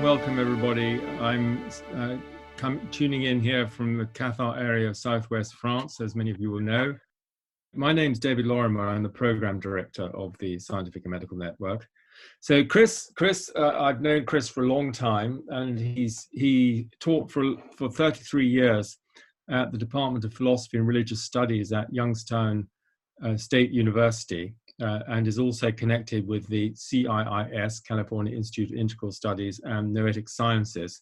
welcome everybody. I'm tuning in here from the Cathar area of southwest France, as many of you will know. My name's David Lorimer. I'm the program director of the Scientific and Medical Network. So Chris, I've known Chris for a long time, and he taught for 33 years at the Department of Philosophy and Religious Studies at Youngstown State University. And is also connected with the CIIS, California Institute of Integral Studies and Noetic Sciences.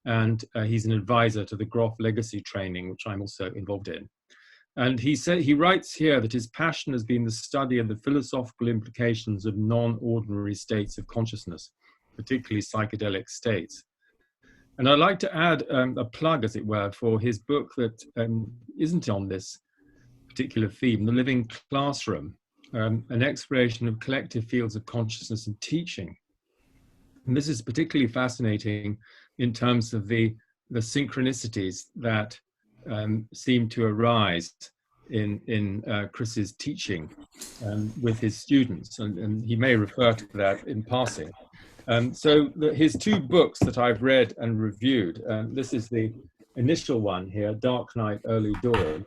And he's an advisor to the Groff Legacy Training, which I'm also involved in. And he writes here that his passion has been the study of the philosophical implications of non-ordinary states of consciousness, particularly psychedelic states. And I'd like to add a plug, as it were, for his book that isn't on this particular theme, The Living Classroom. An exploration of collective fields of consciousness and teaching. And this is particularly fascinating in terms of the synchronicities that seem to arise in Chris's teaching with his students, and he may refer to that in passing. His two books that I've read and reviewed, this is the initial one here, Dark Night, Early Dawn.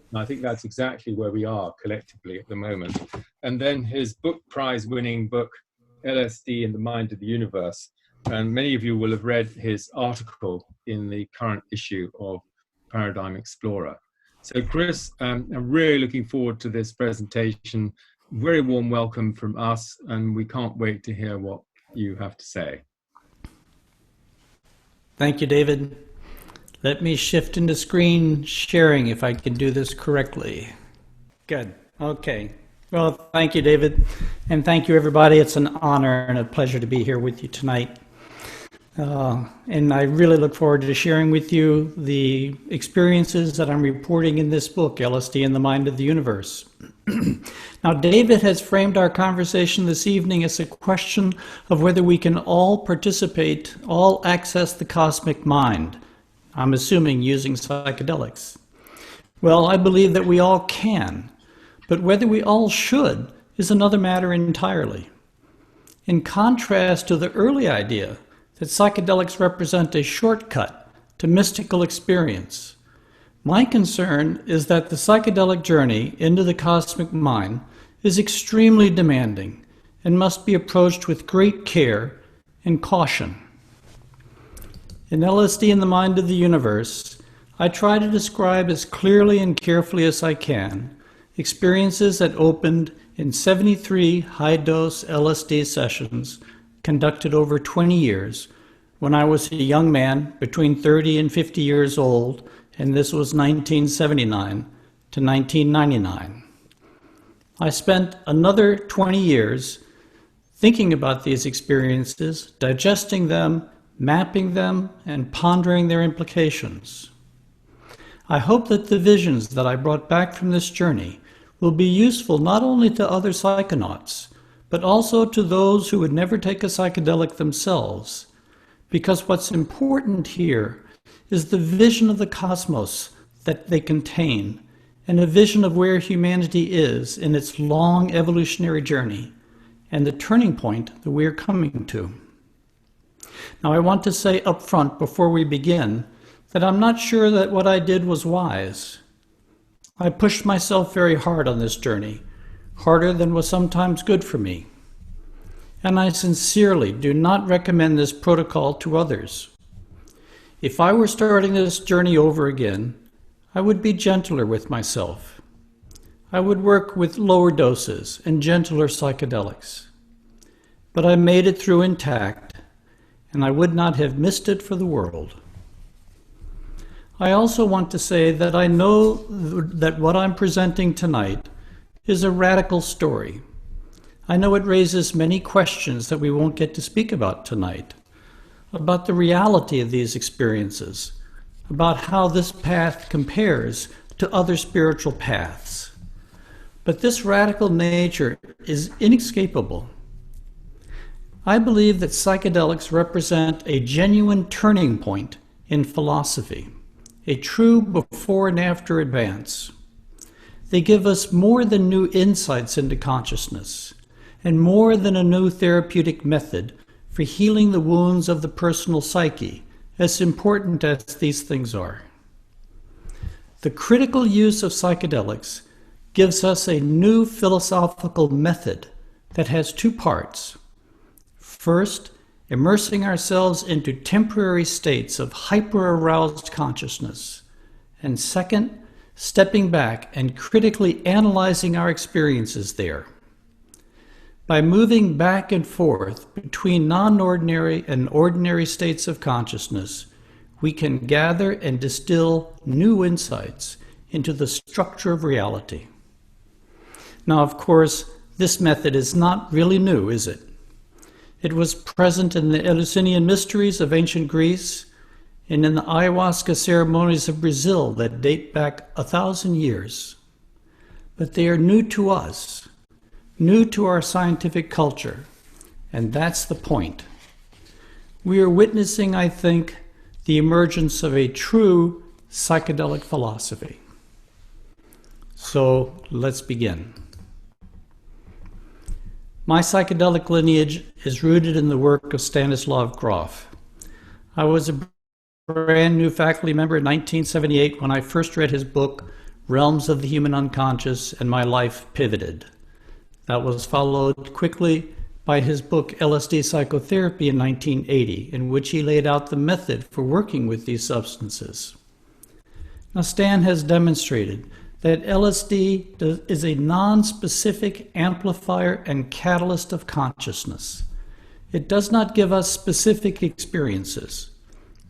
And I think that's exactly where we are collectively at the moment. And then his book prize-winning book, LSD in the Mind of the Universe. And many of you will have read his article in the current issue of Paradigm Explorer. So Chris, I'm really looking forward to this presentation. Very warm welcome from us, and we can't wait to hear what you have to say. Thank you, David. Let me shift into screen sharing if I can do this correctly. Good. Okay. Well, thank you, David. And thank you, everybody. It's an honor and a pleasure to be here with you tonight. And I really look forward to sharing with you the experiences that I'm reporting in this book, LSD in the Mind of the Universe. Now, David has framed our conversation this evening as a question of whether we can all participate, all access the cosmic mind. I'm assuming using psychedelics. Well, I believe that we all can, but whether we all should is another matter entirely. In contrast to the early idea that psychedelics represent a shortcut to mystical experience, my concern is that the psychedelic journey into the cosmic mind is extremely demanding and must be approached with great care and caution. In LSD in the Mind of the Universe, I try to describe as clearly and carefully as I can experiences that opened in 73 high-dose LSD sessions conducted over 20 years when I was a young man between 30 and 50 years old, and this was 1979 to 1999. I spent another 20 years thinking about these experiences, digesting them, mapping them, and pondering their implications. I hope that the visions that I brought back from this journey will be useful not only to other psychonauts, but also to those who would never take a psychedelic themselves, because what's important here is the vision of the cosmos that they contain, and a vision of where humanity is in its long evolutionary journey, and the turning point that we're coming to. Now, I want to say up front before we begin that I'm not sure that what I did was wise. I pushed myself very hard on this journey, harder than was sometimes good for me. And I sincerely do not recommend this protocol to others. If I were starting this journey over again, I would be gentler with myself. I would work with lower doses and gentler psychedelics. But I made it through intact, and I would not have missed it for the world. I also want to say that I know that what I'm presenting tonight is a radical story. I know it raises many questions that we won't get to speak about tonight, about the reality of these experiences, about how this path compares to other spiritual paths. But this radical nature is inescapable. I believe that psychedelics represent a genuine turning point in philosophy, a true before and after advance. They give us more than new insights into consciousness, and more than a new therapeutic method for healing the wounds of the personal psyche, as important as these things are. The critical use of psychedelics gives us a new philosophical method that has two parts. First, immersing ourselves into temporary states of hyper-aroused consciousness. And second, stepping back and critically analyzing our experiences there. By moving back and forth between non-ordinary and ordinary states of consciousness, we can gather and distill new insights into the structure of reality. Now, of course, this method is not really new, is it? It was present in the Eleusinian mysteries of ancient Greece and in the ayahuasca ceremonies of Brazil that date back 1,000 years. But they are new to us, new to our scientific culture, and that's the point. We are witnessing, I think, the emergence of a true psychedelic philosophy. So let's begin. My psychedelic lineage is rooted in the work of Stanislav Grof. I was a brand new faculty member in 1978 when I first read his book, Realms of the Human Unconscious, and my life pivoted. That was followed quickly by his book, LSD Psychotherapy in 1980, in which he laid out the method for working with these substances. Now, Stan has demonstrated that LSD is a non-specific amplifier and catalyst of consciousness. It does not give us specific experiences.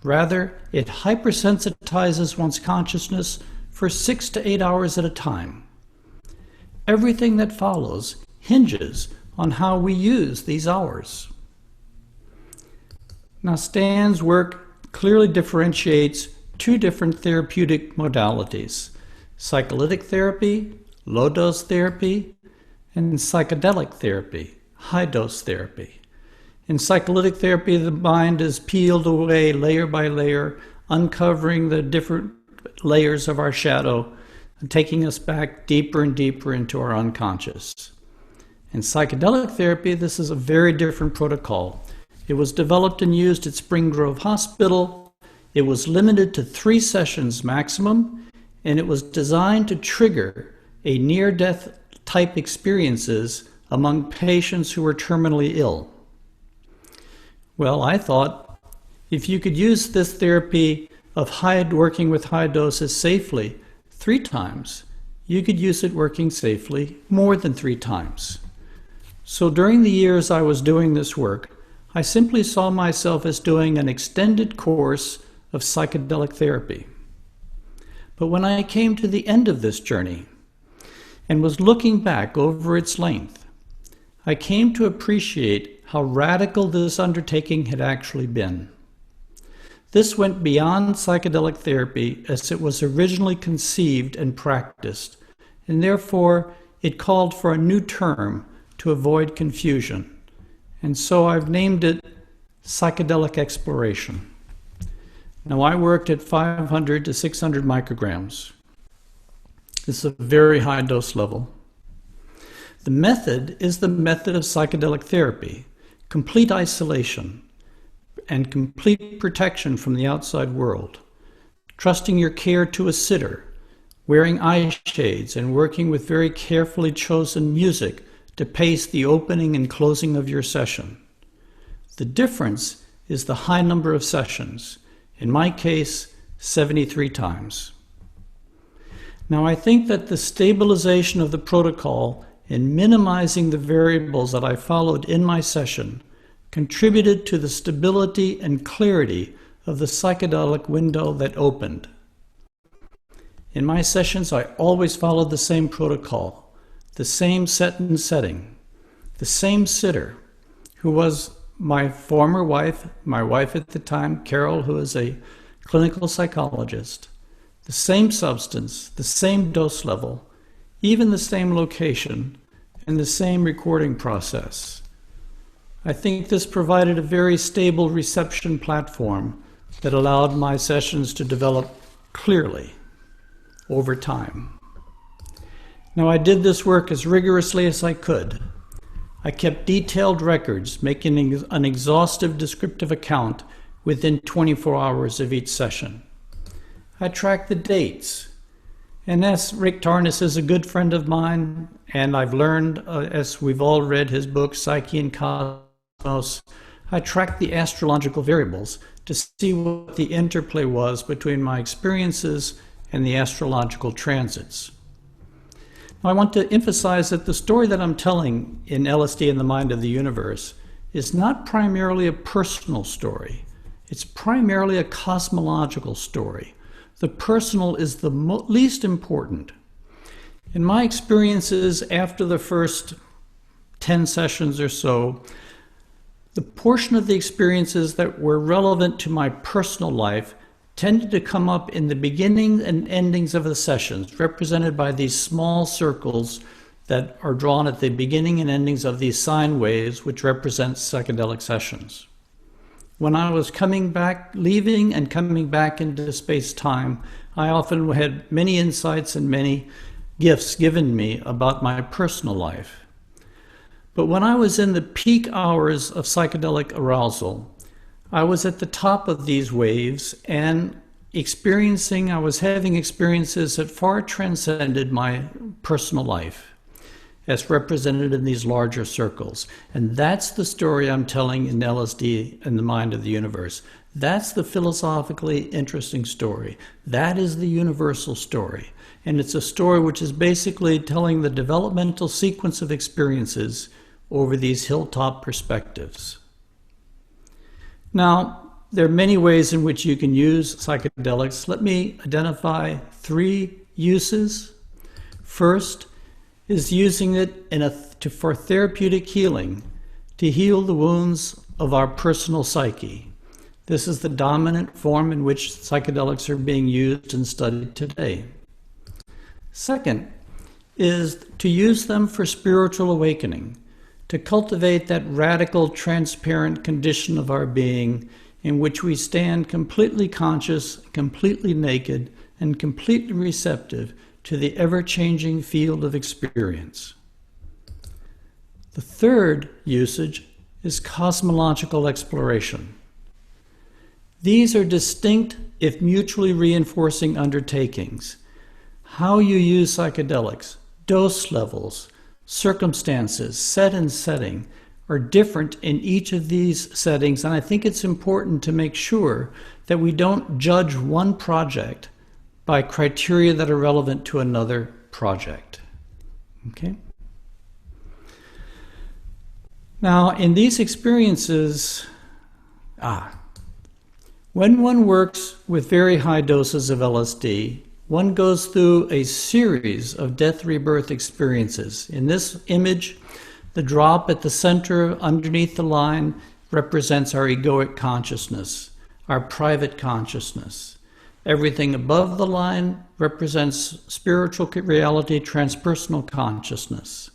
Rather, it hypersensitizes one's consciousness for 6 to 8 hours at a time. Everything that follows hinges on how we use these hours. Now, Stan's work clearly differentiates two different therapeutic modalities: psycholytic therapy, low-dose therapy, and psychedelic therapy, high-dose therapy. In psycholytic therapy, the mind is peeled away layer by layer, uncovering the different layers of our shadow and taking us back deeper and deeper into our unconscious. In psychedelic therapy, this is a very different protocol. It was developed and used at Spring Grove Hospital. It was limited to 3 sessions maximum, and it was designed to trigger a near-death type experiences among patients who were terminally ill. Well, I thought if you could use this therapy of working with high doses safely 3 times, you could use it working safely more than 3 times. So during the years I was doing this work, I simply saw myself as doing an extended course of psychedelic therapy. But when I came to the end of this journey and was looking back over its length, I came to appreciate how radical this undertaking had actually been. This went beyond psychedelic therapy as it was originally conceived and practiced, and therefore it called for a new term to avoid confusion. And so I've named it psychedelic exploration. Now, I worked at 500 to 600 micrograms. This is a very high dose level. The method is the method of psychedelic therapy, complete isolation and complete protection from the outside world, trusting your care to a sitter, wearing eye shades and working with very carefully chosen music to pace the opening and closing of your session. The difference is the high number of sessions. In my case, 73 times. Now, I think that the stabilization of the protocol and minimizing the variables that I followed in my session contributed to the stability and clarity of the psychedelic window that opened. In my sessions, I always followed the same protocol, the same set and setting, the same sitter, who was my former wife, my wife at the time, Carol, who is a clinical psychologist, the same substance, the same dose level, even the same location, and the same recording process. I think this provided a very stable reception platform that allowed my sessions to develop clearly over time. Now, I did this work as rigorously as I could. I kept detailed records, making an exhaustive descriptive account within 24 hours of each session. I tracked the dates. And as Rick Tarnas is a good friend of mine, and I've learned, as we've all read his book, Psyche and Cosmos, I tracked the astrological variables to see what the interplay was between my experiences and the astrological transits. Now, I want to emphasize that the story that I'm telling in LSD and the Mind of the Universe is not primarily a personal story. It's primarily a cosmological story. The personal is the least important. In my experiences after the first 10 sessions or so, the portion of the experiences that were relevant to my personal life tended to come up in the beginning and endings of the sessions, represented by these small circles that are drawn at the beginning and endings of these sine waves, which represent psychedelic sessions. When I was coming back, leaving and coming back into space-time, I often had many insights and many gifts given me about my personal life. But when I was in the peak hours of psychedelic arousal, I was at the top of these waves and I was having experiences that far transcended my personal life, as represented in these larger circles. And that's the story I'm telling in LSD and the Mind of the Universe. That's the philosophically interesting story. That is the universal story. And it's a story which is basically telling the developmental sequence of experiences over these hilltop perspectives. Now, there are many ways in which you can use psychedelics. Let me identify 3 uses. First is using it for therapeutic healing, to heal the wounds of our personal psyche. This is the dominant form in which psychedelics are being used and studied today. Second is to use them for spiritual awakening, to cultivate that radical, transparent condition of our being in which we stand completely conscious, completely naked, and completely receptive to the ever-changing field of experience. The third usage is cosmological exploration. These are distinct, if mutually reinforcing undertakings. How you use psychedelics, dose levels, circumstances, set and setting are different in each of these settings, and I think it's important to make sure that we don't judge one project by criteria that are relevant to another project. Okay? Now, in these experiences, when one works with very high doses of LSD, one goes through a series of death rebirth experiences. In this image, the drop at the center underneath the line represents our egoic consciousness, our private consciousness. Everything above the line represents spiritual reality, transpersonal consciousness.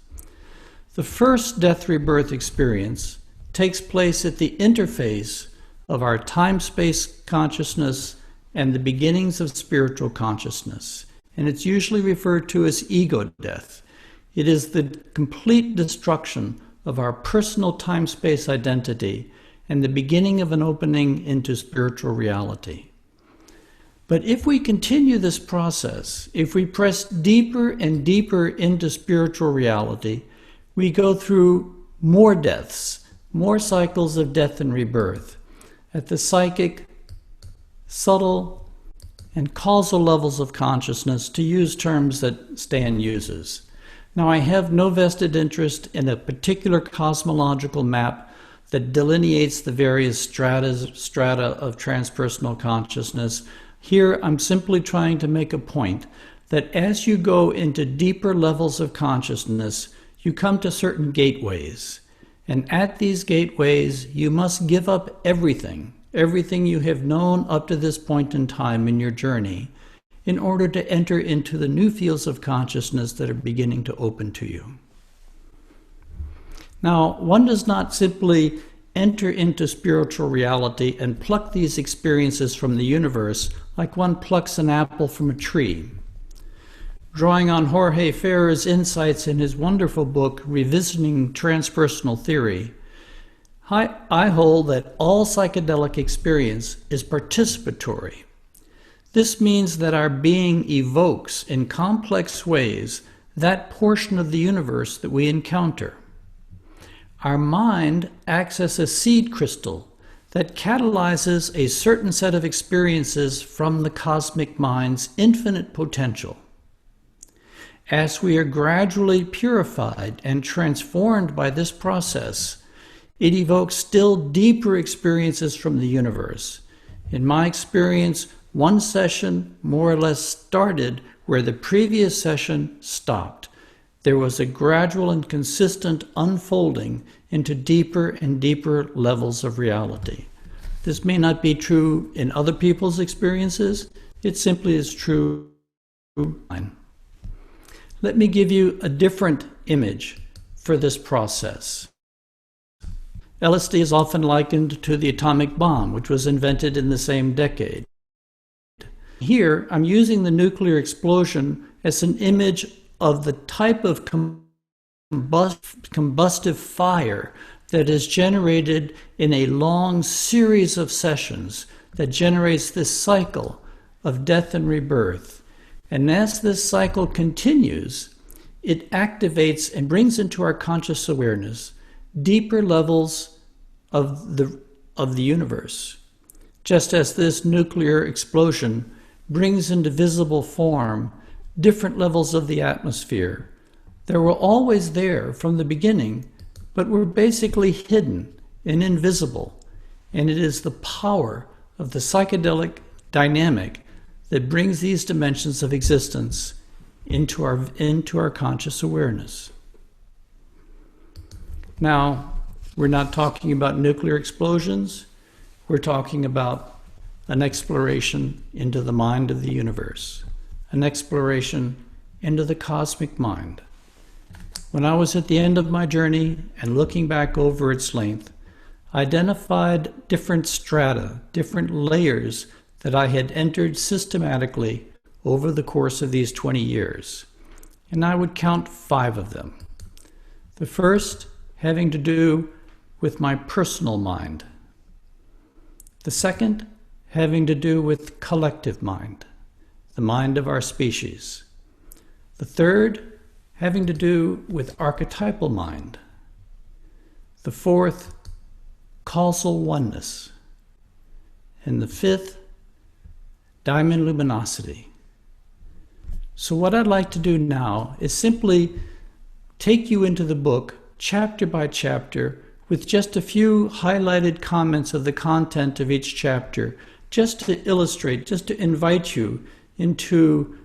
The first death rebirth experience takes place at the interface of our time-space consciousness and the beginnings of spiritual consciousness, and it's usually referred to as ego death. It is the complete destruction of our personal time-space identity and the beginning of an opening into spiritual reality. But if we continue this process, if we press deeper and deeper into spiritual reality, we go through more deaths, more cycles of death and rebirth at the psychic, subtle, and causal levels of consciousness, to use terms that Stan uses. Now, I have no vested interest in a particular cosmological map that delineates the various strata of transpersonal consciousness. Here, I'm simply trying to make a point that as you go into deeper levels of consciousness, you come to certain gateways. And at these gateways, you must give up everything you have known up to this point in time in your journey, in order to enter into the new fields of consciousness that are beginning to open to you. Now, one does not simply enter into spiritual reality and pluck these experiences from the universe like one plucks an apple from a tree. drawing on Jorge Ferrer's insights in his wonderful book, Revisiting Transpersonal Theory, I hold that all psychedelic experience is participatory. This means that our being evokes in complex ways that portion of the universe that we encounter. Our mind acts as a seed crystal that catalyzes a certain set of experiences from the cosmic mind's infinite potential. As we are gradually purified and transformed by this process, it evokes still deeper experiences from the universe. In my experience, one session more or less started where the previous session stopped. There was a gradual and consistent unfolding into deeper and deeper levels of reality. This may not be true in other people's experiences. It simply is true in mine. Let me give you a different image for this process. LSD is often likened to the atomic bomb, which was invented in the same decade. Here, I'm using the nuclear explosion as an image of the type of combustive fire that is generated in a long series of sessions that generates this cycle of death and rebirth. And as this cycle continues, it activates and brings into our conscious awareness deeper levels of the universe. Just as this nuclear explosion brings into visible form different levels of the atmosphere. They were always there from the beginning, but were basically hidden and invisible. And it is the power of the psychedelic dynamic that brings these dimensions of existence into our conscious awareness. Now, we're not talking about nuclear explosions. We're talking about an exploration into the mind of the universe, an exploration into the cosmic mind. When I was at the end of my journey and looking back over its length, I identified different strata, different layers that I had entered systematically over the course of these 20 years. And I would count 5 of them. The first having to do with my personal mind. The second having to do with collective mind, the mind of our species. The third having to do with archetypal mind. The fourth, causal oneness. And the fifth, diamond luminosity. So what I'd like to do now is simply take you into the book chapter by chapter with just a few highlighted comments of the content of each chapter, just to illustrate, just to invite you into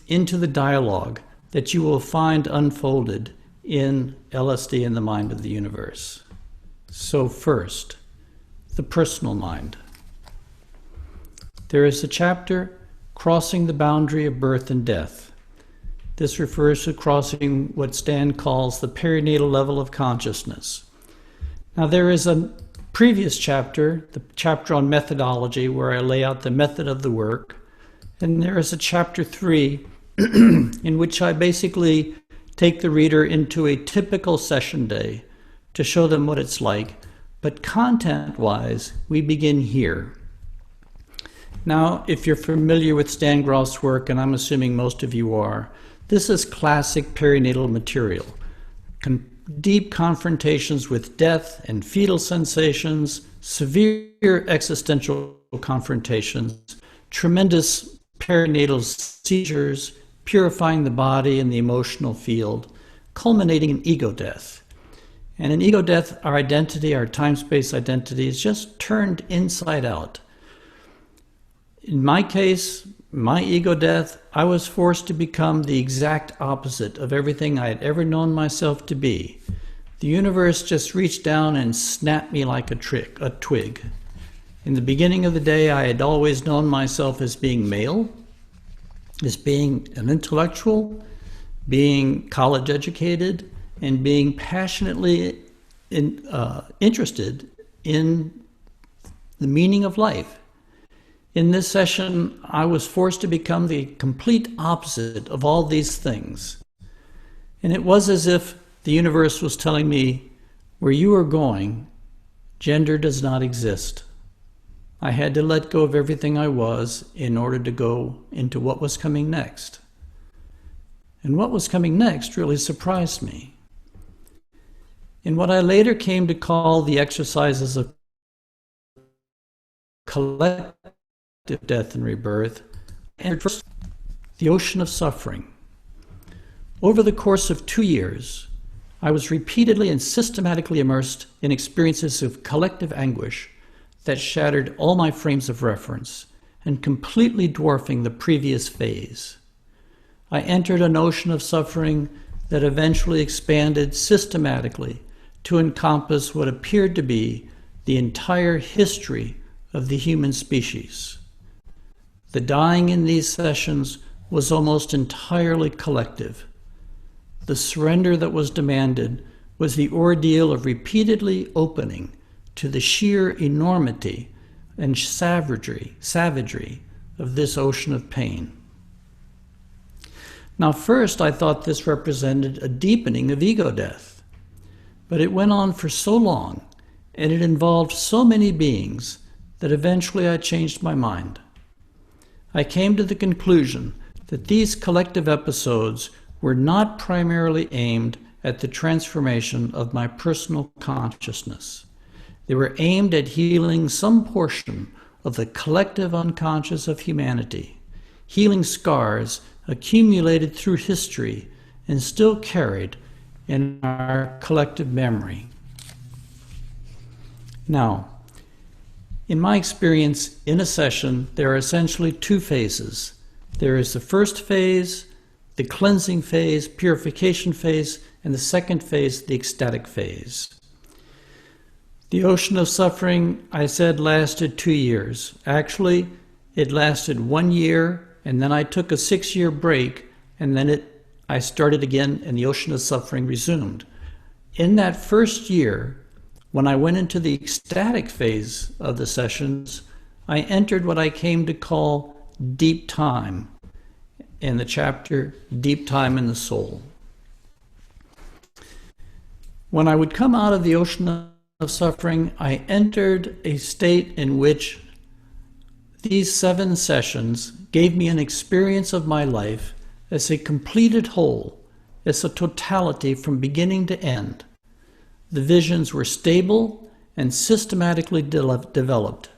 the dialogue that you will find unfolded in LSD and the mind of the universe. So first, the personal mind. There is a chapter, Crossing the Boundary of Birth and Death. This refers to crossing what Stan calls the perinatal level of consciousness. Now there is a previous chapter, the chapter on methodology, where I lay out the method of the work. And there is a chapter 3 in which I basically take the reader into a typical session day to show them what it's like. But content-wise, we begin here. Now, if you're familiar with Stan Grof's work, and I'm assuming most of you are, this is classic perinatal material. Deep confrontations with death and fetal sensations, severe existential confrontations, tremendous perinatal seizures, purifying the body and the emotional field, culminating in ego death. And in ego death, our identity, our time-space identity, is just turned inside out. In my case, my ego death, I was forced to become the exact opposite of everything I had ever known myself to be. The universe just reached down and snapped me like a twig. In the beginning of the day, I had always known myself as being male, as being an intellectual, being college educated, and being passionately interested in the meaning of life. In this session, I was forced to become the complete opposite of all these things. And it was as if the universe was telling me, where you are going, gender does not exist. I had to let go of everything I was in order to go into what was coming next. And what was coming next really surprised me. In what I later came to call the exercises of collective death and rebirth, and the ocean of suffering. Over the course of 2 years, I was repeatedly and systematically immersed in experiences of collective anguish that shattered all my frames of reference and completely dwarfing the previous phase. I entered an ocean of suffering that eventually expanded systematically to encompass what appeared to be the entire history of the human species. The dying in these sessions was almost entirely collective. The surrender that was demanded was the ordeal of repeatedly opening to the sheer enormity and savagery of this ocean of pain. Now, first, I thought this represented a deepening of ego death, but it went on for so long, and it involved so many beings that eventually I changed my mind. I came to the conclusion that these collective episodes were not primarily aimed at the transformation of my personal consciousness. They were aimed at healing some portion of the collective unconscious of humanity, healing scars accumulated through history and still carried in our collective memory. Now, in my experience, in a session, there are essentially 2 phases. There is the first phase, the cleansing phase, purification phase, and the second phase, the ecstatic phase. The ocean of suffering, I said, lasted 2 years. Actually, it lasted 1 year, and then I took a 6-year break, and then I started again, and the ocean of suffering resumed. In that first year, when I went into the ecstatic phase of the sessions, I entered what I came to call deep time in the chapter, Deep Time in the Soul. When I would come out of the ocean of suffering, I entered a state in which these 7 sessions gave me an experience of my life as a completed whole, as a totality from beginning to end. The visions were stable and systematically developed.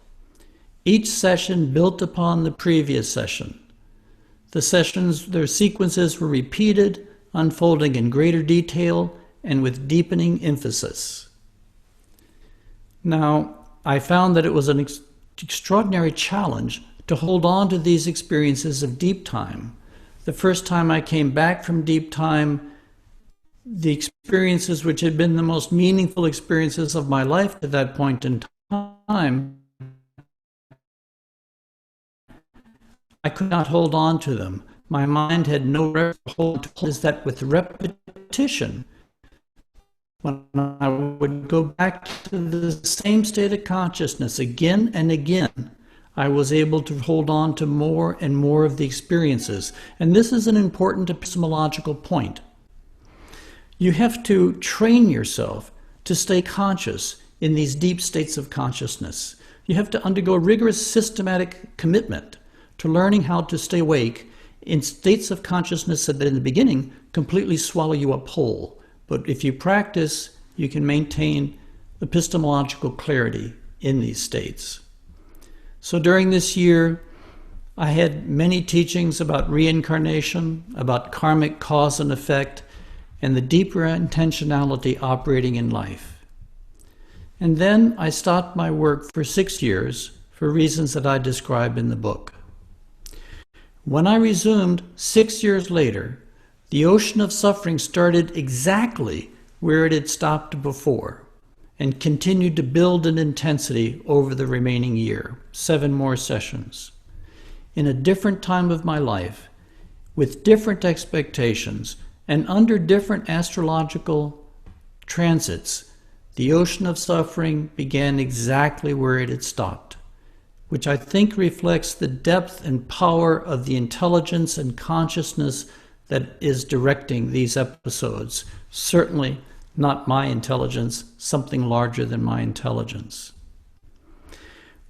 Each session built upon the previous session. The sessions, their sequences were repeated, unfolding in greater detail and with deepening emphasis. Now, I found that it was an extraordinary challenge to hold on to these experiences of deep time. The first time I came back from deep time, the experiences which had been the most meaningful experiences of my life at that point in time, I could not hold on to them. My mind had no hold. Is that with repetition, when I would go back to the same state of consciousness again and again, I was able to hold on to more and more of the experiences. And this is an important epistemological point. You have to train yourself to stay conscious in these deep states of consciousness. You have to undergo rigorous systematic commitment to learning how to stay awake in states of consciousness that in the beginning completely swallow you up whole. But if you practice, you can maintain epistemological clarity in these states. So during this year, I had many teachings about reincarnation, about karmic cause and effect, and the deeper intentionality operating in life. And then I stopped my work for 6 years for reasons that I describe in the book. When I resumed 6 years later, the ocean of suffering started exactly where it had stopped before and continued to build in intensity over the remaining year, 7 more sessions. In a different time of my life, with different expectations, and under different astrological transits, the ocean of suffering began exactly where it had stopped. which I think reflects the depth and power of the intelligence and consciousness that is directing these episodes. Certainly not my intelligence, something larger than my intelligence.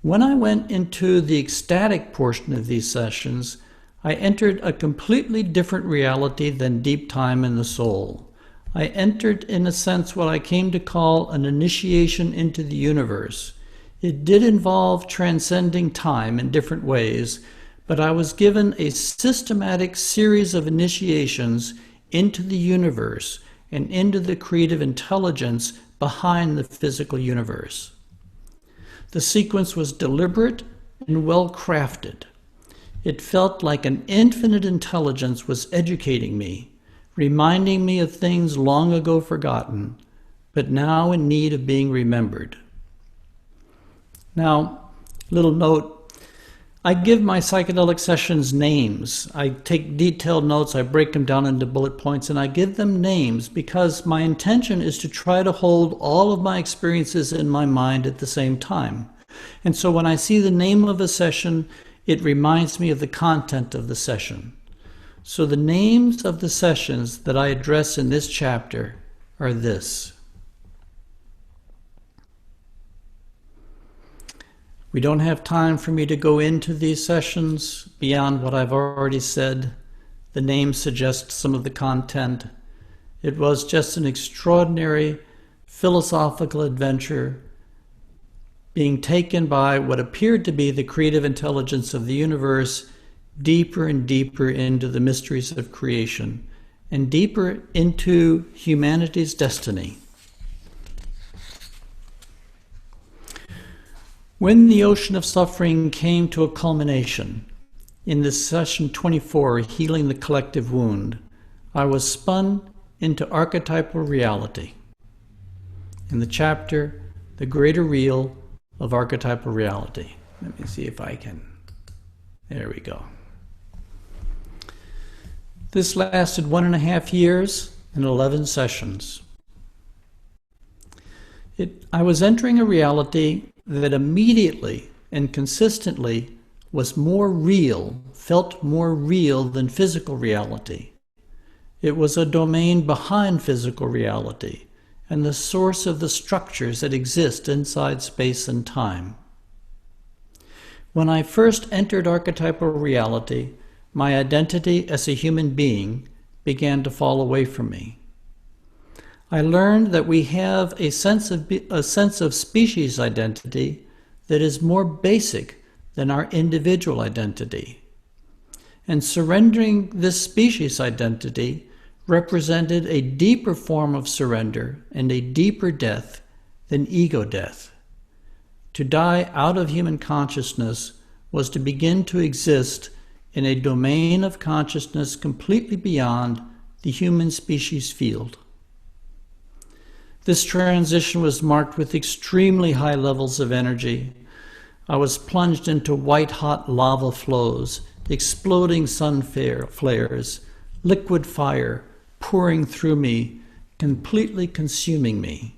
When I went into the ecstatic portion of these sessions, I entered a completely different reality than deep time in the soul. I entered, in a sense, what I came to call an initiation into the universe. It did involve transcending time in different ways, but I was given a systematic series of initiations into the universe and into the creative intelligence behind the physical universe. The sequence was deliberate and well crafted. It felt like an infinite intelligence was educating me, reminding me of things long ago forgotten, but now in need of being remembered. Now, little note, I give my psychedelic sessions names. I take detailed notes, I break them down into bullet points, and I give them names because my intention is to try to hold all of my experiences in my mind at the same time. And so when I see the name of a session, it reminds me of the content of the session. So the names of the sessions that I address in this chapter are this. We don't have time for me to go into these sessions beyond what I've already said. The names suggest some of the content. It was just an extraordinary philosophical adventure being taken by what appeared to be the creative intelligence of the universe deeper and deeper into the mysteries of creation and deeper into humanity's destiny. When the ocean of suffering came to a culmination, in this session 24, Healing the Collective Wound, I was spun into archetypal reality. In the chapter, The Greater Real of Archetypal Reality. Let me see if I can. There we go. This lasted 1.5 years and 11 sessions. I was entering a reality that immediately and consistently was more real, felt more real than physical reality. It was a domain behind physical reality and the source of the structures that exist inside space and time. When I first entered archetypal reality, my identity as a human being began to fall away from me. I learned that we have a sense of species identity that is more basic than our individual identity. And surrendering this species identity represented a deeper form of surrender and a deeper death than ego death. To die out of human consciousness was to begin to exist in a domain of consciousness completely beyond the human species field. This transition was marked with extremely high levels of energy. I was plunged into white-hot lava flows, exploding sun flares, liquid fire pouring through me, completely consuming me.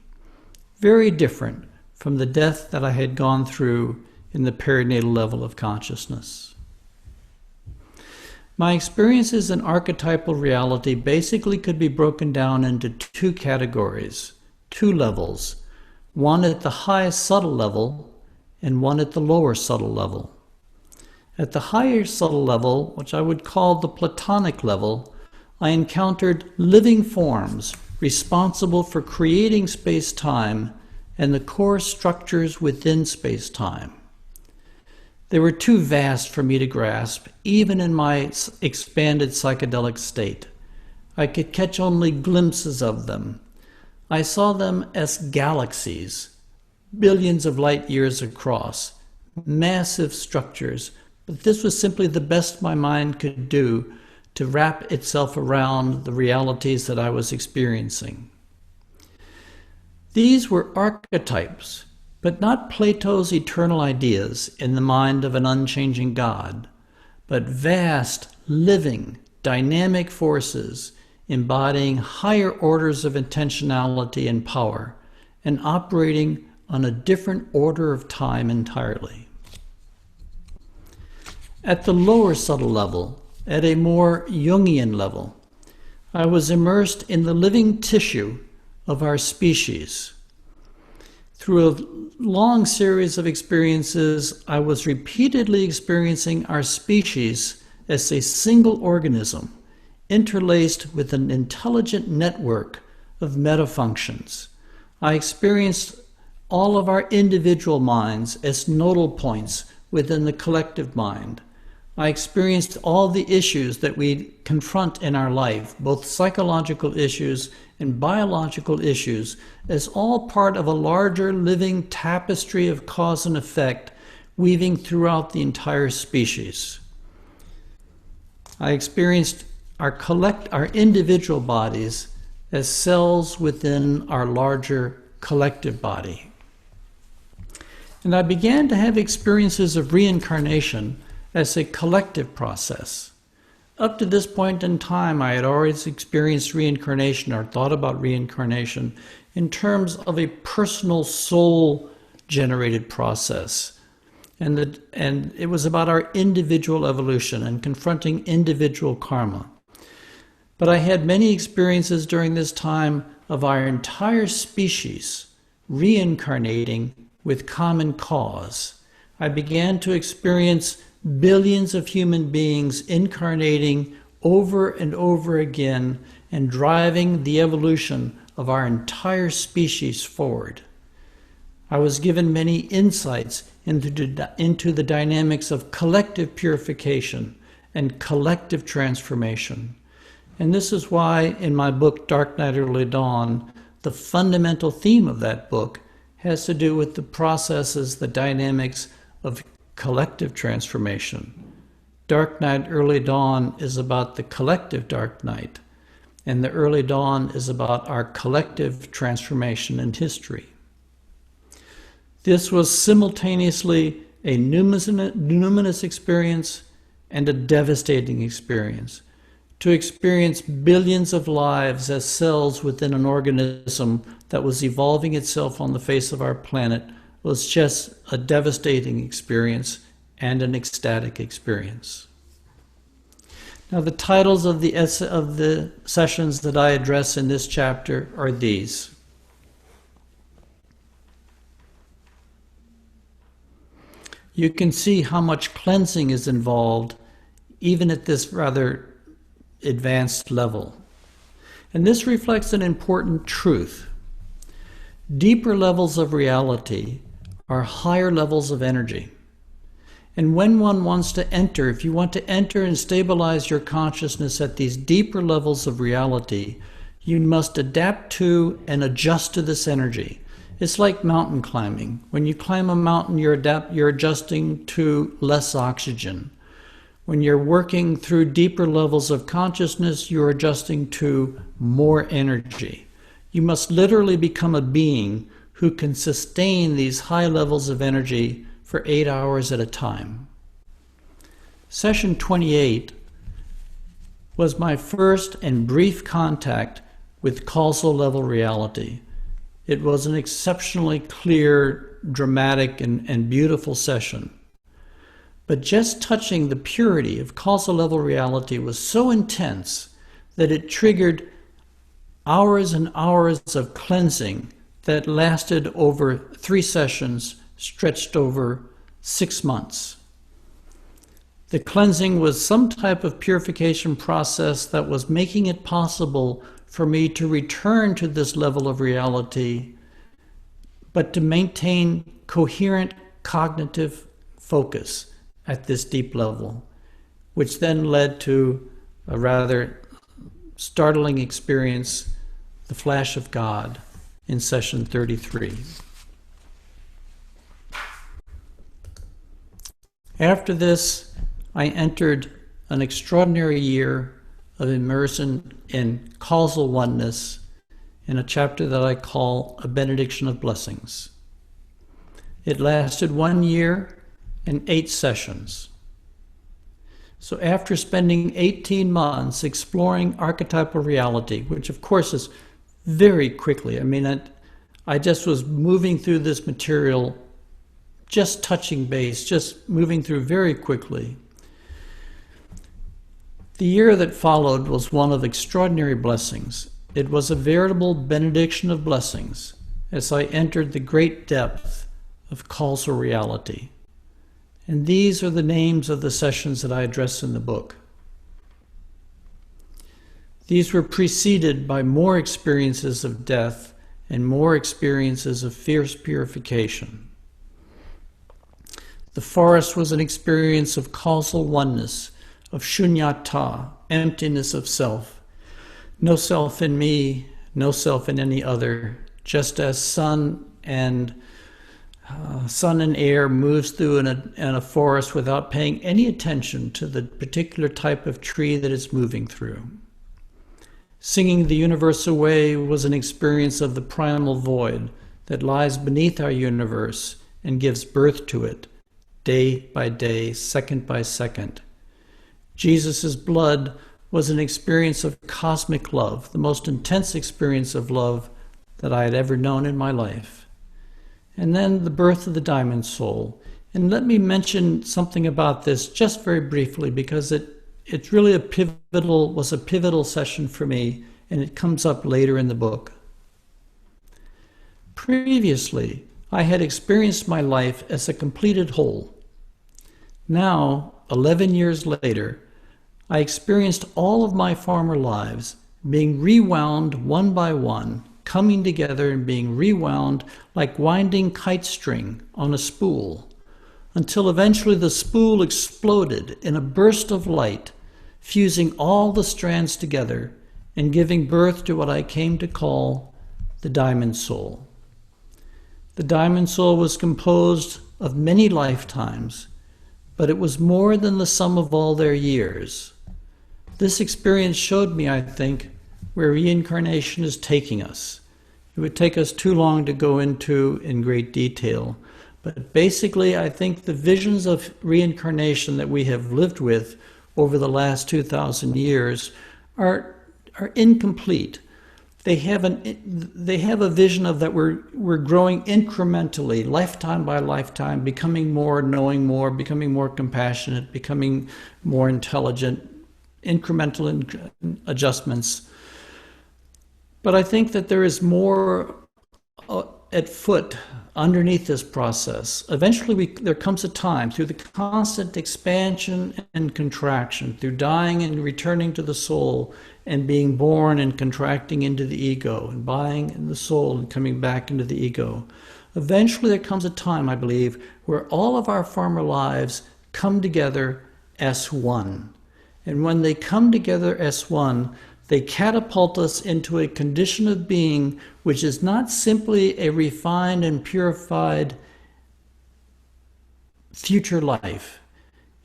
Very different from the death that I had gone through in the perinatal level of consciousness. My experiences in archetypal reality basically could be broken down into two categories. 2 levels, one at the highest subtle level and one at the lower subtle level. At the higher subtle level, which I would call the Platonic level, I encountered living forms responsible for creating space-time and the core structures within space-time. They were too vast for me to grasp, even in my expanded psychedelic state. I could catch only glimpses of them. I saw them as galaxies, billions of light years across, massive structures, but this was simply the best my mind could do to wrap itself around the realities that I was experiencing. These were archetypes, but not Plato's eternal ideas in the mind of an unchanging God, but vast, living, dynamic forces embodying higher orders of intentionality and power, and operating on a different order of time entirely. At the lower subtle level, at a more Jungian level, I was immersed in the living tissue of our species. Through a long series of experiences, I was repeatedly experiencing our species as a single organism, interlaced with an intelligent network of metafunctions. I experienced all of our individual minds as nodal points within the collective mind. I experienced all the issues that we confront in our life, both psychological issues and biological issues, as all part of a larger living tapestry of cause and effect weaving throughout the entire species. I experienced our individual bodies as cells within our larger collective body. And I began to have experiences of reincarnation as a collective process. Up to this point in time, I had always experienced reincarnation or thought about reincarnation in terms of a personal soul-generated process. And it was about our individual evolution and confronting individual karma. But I had many experiences during this time of our entire species reincarnating with common cause. I began to experience billions of human beings incarnating over and over again and driving the evolution of our entire species forward. I was given many insights into the dynamics of collective purification and collective transformation. And this is why in my book, Dark Night, Early Dawn, the fundamental theme of that book has to do with the processes, the dynamics of collective transformation. Dark Night, Early Dawn is about the collective dark night, and the early dawn is about our collective transformation in history. This was simultaneously a numinous experience and a devastating experience. To experience billions of lives as cells within an organism that was evolving itself on the face of our planet was just a devastating experience and an ecstatic experience. Now, the titles of the sessions that I address in this chapter are these. You can see how much cleansing is involved even at this rather advanced level. And this reflects an important truth. Deeper levels of reality are higher levels of energy. And when one wants to enter, if you want to enter and stabilize your consciousness at these deeper levels of reality, you must adapt to and adjust to this energy. It's like mountain climbing. When you climb a mountain, you're adjusting to less oxygen. When you're working through deeper levels of consciousness, you're adjusting to more energy. You must literally become a being who can sustain these high levels of energy for 8 hours at a time. Session 28 was my first and brief contact with causal level reality. It was an exceptionally clear, dramatic, and beautiful session. But just touching the purity of causal level reality was so intense that it triggered hours and hours of cleansing that lasted over 3 sessions, stretched over 6 months. The cleansing was some type of purification process that was making it possible for me to return to this level of reality, but to maintain coherent cognitive focus at this deep level, which then led to a rather startling experience, the flash of God, in session 33. After this, I entered an extraordinary year of immersion in causal oneness in a chapter that I call A Benediction of Blessings. It lasted 1 year and 8 sessions. So after spending 18 months exploring archetypal reality, which of course is very quickly, I just was moving through this material, just touching base, just moving through very quickly. The year that followed was one of extraordinary blessings. It was a veritable benediction of blessings as I entered the great depth of causal reality. And these are the names of the sessions that I address in the book. These were preceded by more experiences of death and more experiences of fierce purification. The forest was an experience of causal oneness, of shunyata, emptiness of self. No self in me, no self in any other, just as sun and air moves through in a forest without paying any attention to the particular type of tree that it's moving through. Singing the universe away was an experience of the primal void that lies beneath our universe and gives birth to it, day by day, second by second. Jesus' blood was an experience of cosmic love, the most intense experience of love that I had ever known in my life. And then the birth of the diamond soul. And let me mention something about this just very briefly, because it's really was a pivotal session for me, and it comes up later in the book. Previously, I had experienced my life as a completed whole. Now, 11 years later, I experienced all of my former lives being rewound one by one, coming together and being rewound like winding kite string on a spool, until eventually the spool exploded in a burst of light, fusing all the strands together and giving birth to what I came to call the diamond soul. The diamond soul was composed of many lifetimes, but it was more than the sum of all their years. This experience showed me, I think, where reincarnation is taking us. It would take us too long to go into in great detail, but basically I think the visions of reincarnation that we have lived with over the last 2,000 years are incomplete. They have a vision of that we're growing incrementally, lifetime by lifetime, becoming more, knowing more, becoming more compassionate, becoming more intelligent, incremental adjustments. But I think that there is more at foot underneath this process. Eventually there comes a time through the constant expansion and contraction, through dying and returning to the soul and being born and contracting into the ego and dying in the soul and coming back into the ego. Eventually there comes a time, I believe, where all of our former lives come together as one. And when they come together as one, they catapult us into a condition of being which is not simply a refined and purified future life.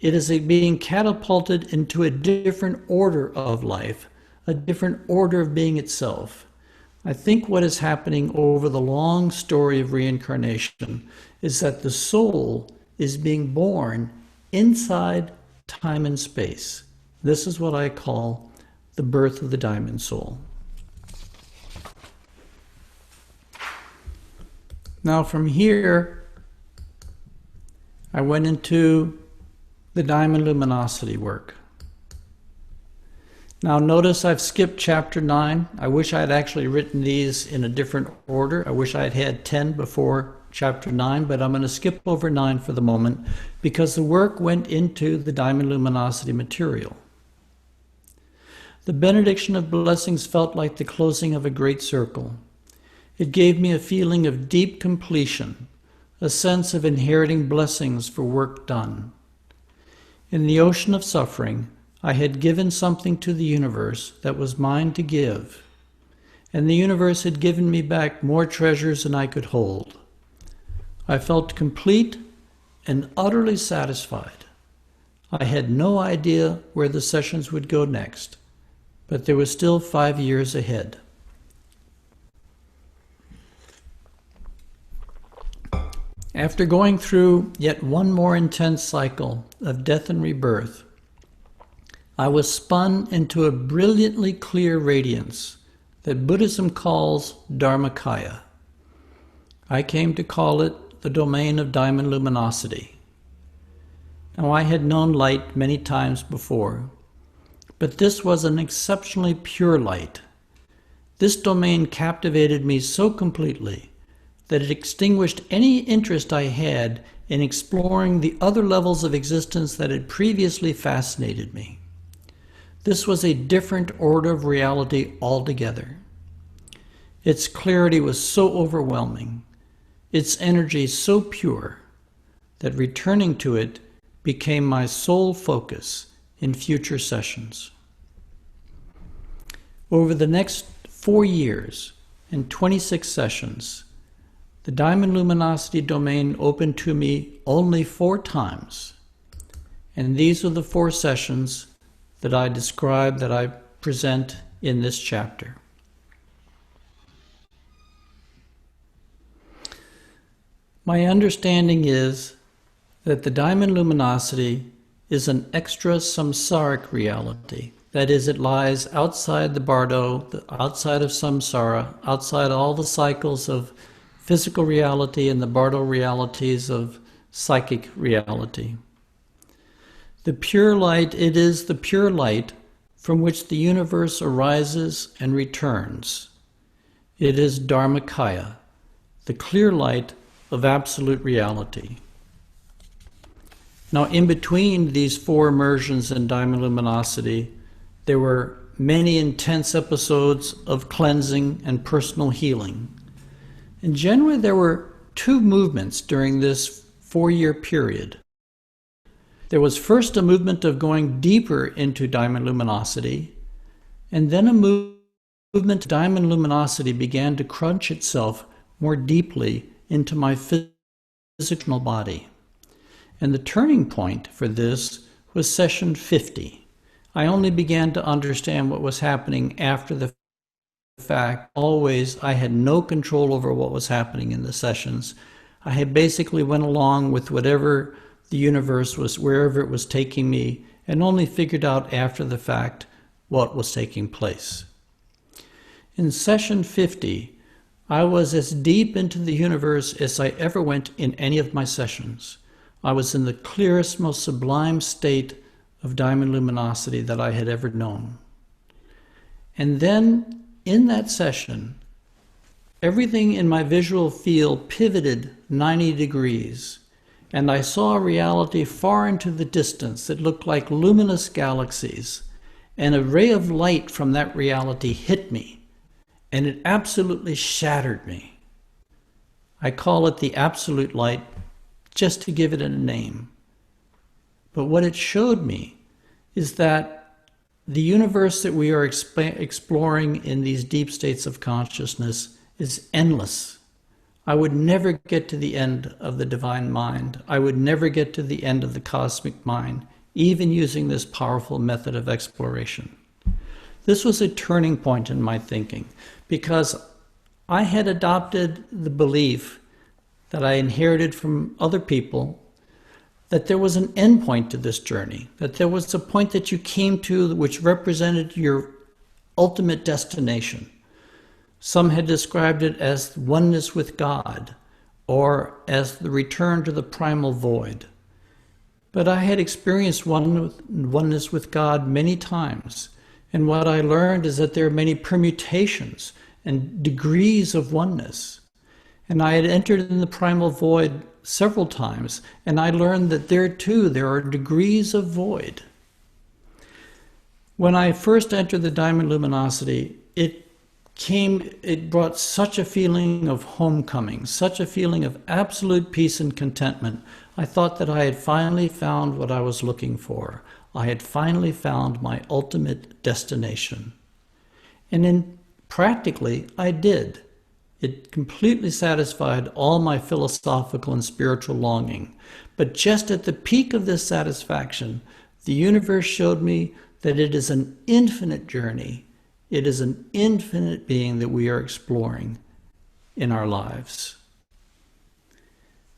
It is a being catapulted into a different order of life, a different order of being itself. I think what is happening over the long story of reincarnation is that the soul is being born inside time and space. This is what I call the birth of the diamond soul. Now from here, I went into the diamond luminosity work. Now notice I've skipped chapter 9. I wish I had actually written these in a different order. I wish I had had 10 before chapter 9, but I'm going to skip over 9 for the moment because the work went into the diamond luminosity material. The benediction of blessings felt like the closing of a great circle. It gave me a feeling of deep completion, a sense of inheriting blessings for work done. In the ocean of suffering, I had given something to the universe that was mine to give, and the universe had given me back more treasures than I could hold. I felt complete and utterly satisfied. I had no idea where the sessions would go next, but there was still 5 years ahead. After going through yet one more intense cycle of death and rebirth, I was spun into a brilliantly clear radiance that Buddhism calls Dharmakaya. I came to call it the domain of diamond luminosity. Now, I had known light many times before, but this was an exceptionally pure light. This domain captivated me so completely that it extinguished any interest I had in exploring the other levels of existence that had previously fascinated me. This was a different order of reality altogether. Its clarity was so overwhelming, its energy so pure, that returning to it became my sole focus in future sessions. Over the next 4 years and 26 sessions, the diamond luminosity domain opened to me only 4 times. And these are the 4 sessions that I describe, that I present in this chapter. My understanding is that the diamond luminosity is an extra samsaric reality. That is, it lies outside the bardo, outside of samsara, outside all the cycles of physical reality and the bardo realities of psychic reality. The pure light, it is the pure light from which the universe arises and returns. It is Dharmakaya, the clear light of absolute reality. Now, in between these 4 immersions in diamond luminosity, there were many intense episodes of cleansing and personal healing. And generally, there were 2 movements during this 4-year period. There was first a movement of going deeper into diamond luminosity, and then a movement diamond luminosity began to crunch itself more deeply into my physical body. And the turning point for this was session 50. I only began to understand what was happening after the fact. Always, I had no control over what was happening in the sessions. I had basically went along with whatever the universe was, wherever it was taking me, and only figured out after the fact what was taking place. In session 50, I was as deep into the universe as I ever went in any of my sessions. I was in the clearest, most sublime state of diamond luminosity that I had ever known. And then, in that session, everything in my visual field pivoted 90 degrees, and I saw a reality far into the distance that looked like luminous galaxies, and a ray of light from that reality hit me, and it absolutely shattered me. I call it the absolute light, just to give it a name. But what it showed me is that the universe that we are exploring in these deep states of consciousness is endless. I would never get to the end of the divine mind. I would never get to the end of the cosmic mind, even using this powerful method of exploration. This was a turning point in my thinking, because I had adopted the belief that I inherited from other people, that there was an end point to this journey, that there was a point that you came to which represented your ultimate destination. Some had described it as oneness with God, or as the return to the primal void. But I had experienced oneness with God many times, and what I learned is that there are many permutations and degrees of oneness. And I had entered in the primal void several times, and I learned that there too, there are degrees of void. When I first entered the diamond luminosity, it brought such a feeling of homecoming, such a feeling of absolute peace and contentment. I thought that I had finally found what I was looking for. I had finally found my ultimate destination. And practically, I did. It completely satisfied all my philosophical and spiritual longing. But just at the peak of this satisfaction, the universe showed me that it is an infinite journey. It is an infinite being that we are exploring in our lives.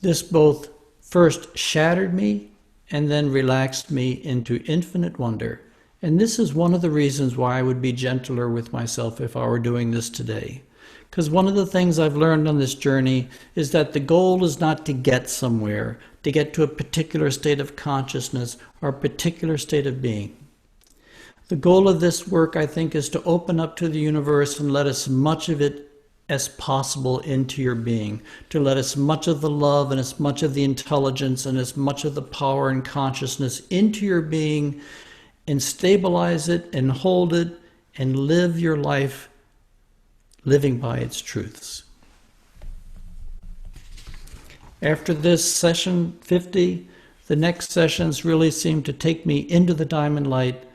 This both first shattered me and then relaxed me into infinite wonder. And this is one of the reasons why I would be gentler with myself if I were doing this today. Because one of the things I've learned on this journey is that the goal is not to get somewhere, to get to a particular state of consciousness or a particular state of being. The goal of this work, I think, is to open up to the universe and let as much of it as possible into your being, to let as much of the love and as much of the intelligence and as much of the power and consciousness into your being, and stabilize it and hold it and live your life living by its truths. After this session 50, the next sessions really seemed to take me into the diamond light,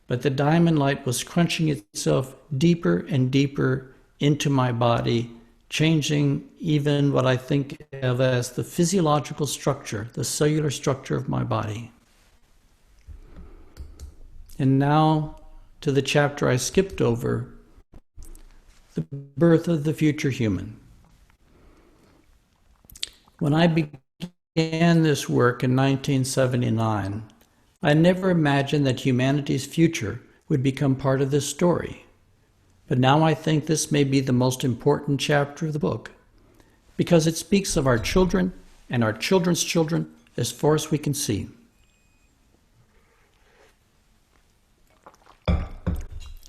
but the diamond light was crunching itself deeper and deeper into my body, changing even what I think of as the physiological structure, the cellular structure of my body. And now to the chapter I skipped over, the birth of the future human. When I began this work in 1979, I never imagined that humanity's future would become part of this story. But now I think this may be the most important chapter of the book, because it speaks of our children and our children's children as far as we can see.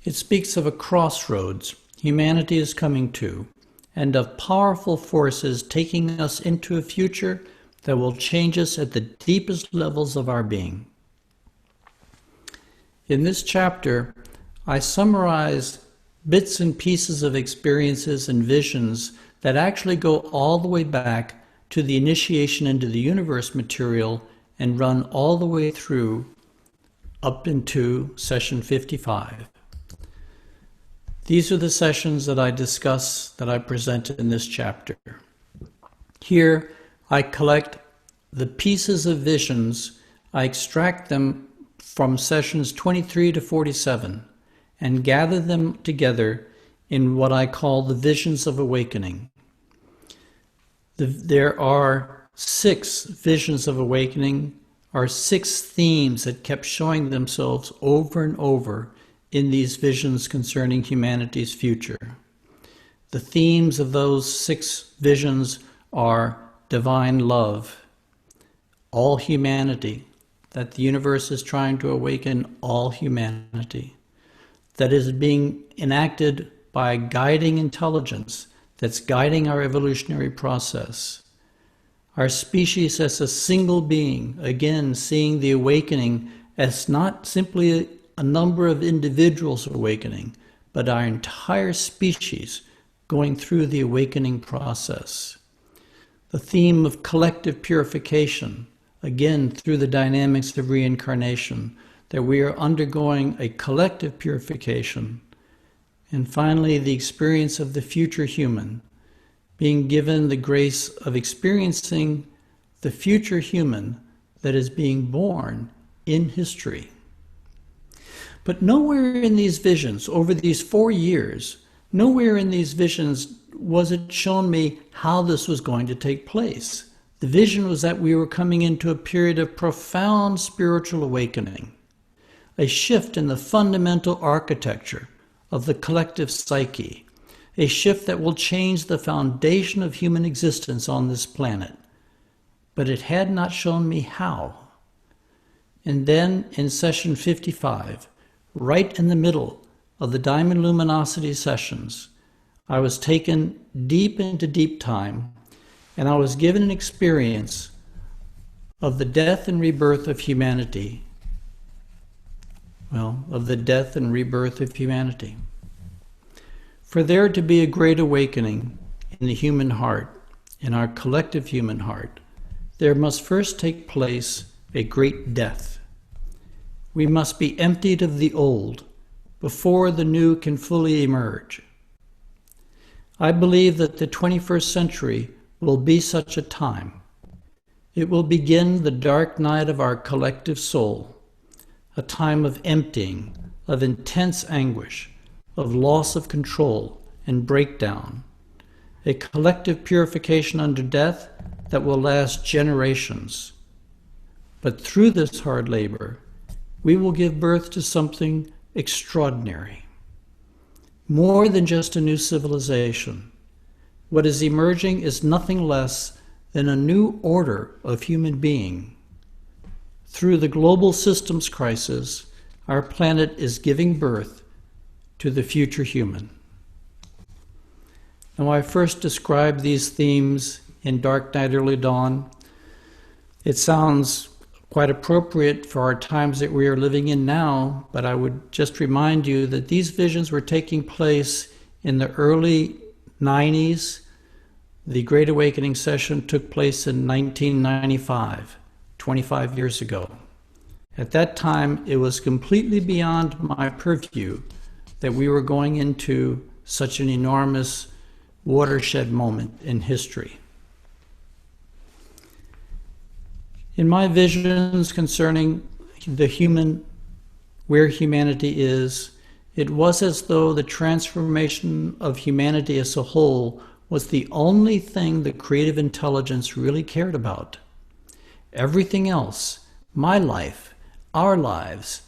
It speaks of a crossroads humanity is coming to, and of powerful forces taking us into a future that will change us at the deepest levels of our being. In this chapter, I summarize bits and pieces of experiences and visions that actually go all the way back to the initiation into the universe material and run all the way through up into session 55. These are the sessions that I discuss, that I present in this chapter. Here, I collect the pieces of visions, I extract them from sessions 23 to 47, and gather them together in what I call the visions of awakening. There are 6 visions of awakening, are 6 themes that kept showing themselves over and over in these visions concerning humanity's future. The themes of those 6 visions are divine love, all humanity, that the universe is trying to awaken all humanity, that is being enacted by a guiding intelligence that's guiding our evolutionary process. Our species as a single being, again, seeing the awakening as not simply a number of individuals awakening, but our entire species going through the awakening process. The theme of collective purification, again, through the dynamics of reincarnation, that we are undergoing a collective purification. And finally, the experience of the future human, being given the grace of experiencing the future human that is being born in history. But nowhere in these visions, over these 4 years, nowhere in these visions was it shown me how this was going to take place. The vision was that we were coming into a period of profound spiritual awakening, a shift in the fundamental architecture of the collective psyche, a shift that will change the foundation of human existence on this planet. But it had not shown me how. And then in session 55, right in the middle of the Diamond Luminosity sessions, I was taken deep into deep time, and I was given an experience of the death and rebirth of humanity. Well, of the death and rebirth of humanity. For there to be a great awakening in the human heart, in our collective human heart, there must first take place a great death. We must be emptied of the old before the new can fully emerge. I believe that the 21st century will be such a time. It will begin the dark night of our collective soul, a time of emptying, of intense anguish, of loss of control and breakdown, a collective purification under death that will last generations. But through this hard labor, we will give birth to something extraordinary. More than just a new civilization. What is emerging is nothing less than a new order of human being. Through the global systems crisis, our planet is giving birth to the future human. Now, I first described these themes in Dark Night, Early Dawn. It sounds quite appropriate for our times that we are living in now, but I would just remind you that these visions were taking place in the early 90s. The Great Awakening session took place in 1995, 25 years ago. At that time, it was completely beyond my purview that we were going into such an enormous watershed moment in history. In my visions concerning the human, where humanity is, it was as though the transformation of humanity as a whole was the only thing the creative intelligence really cared about. Everything else, my life, our lives,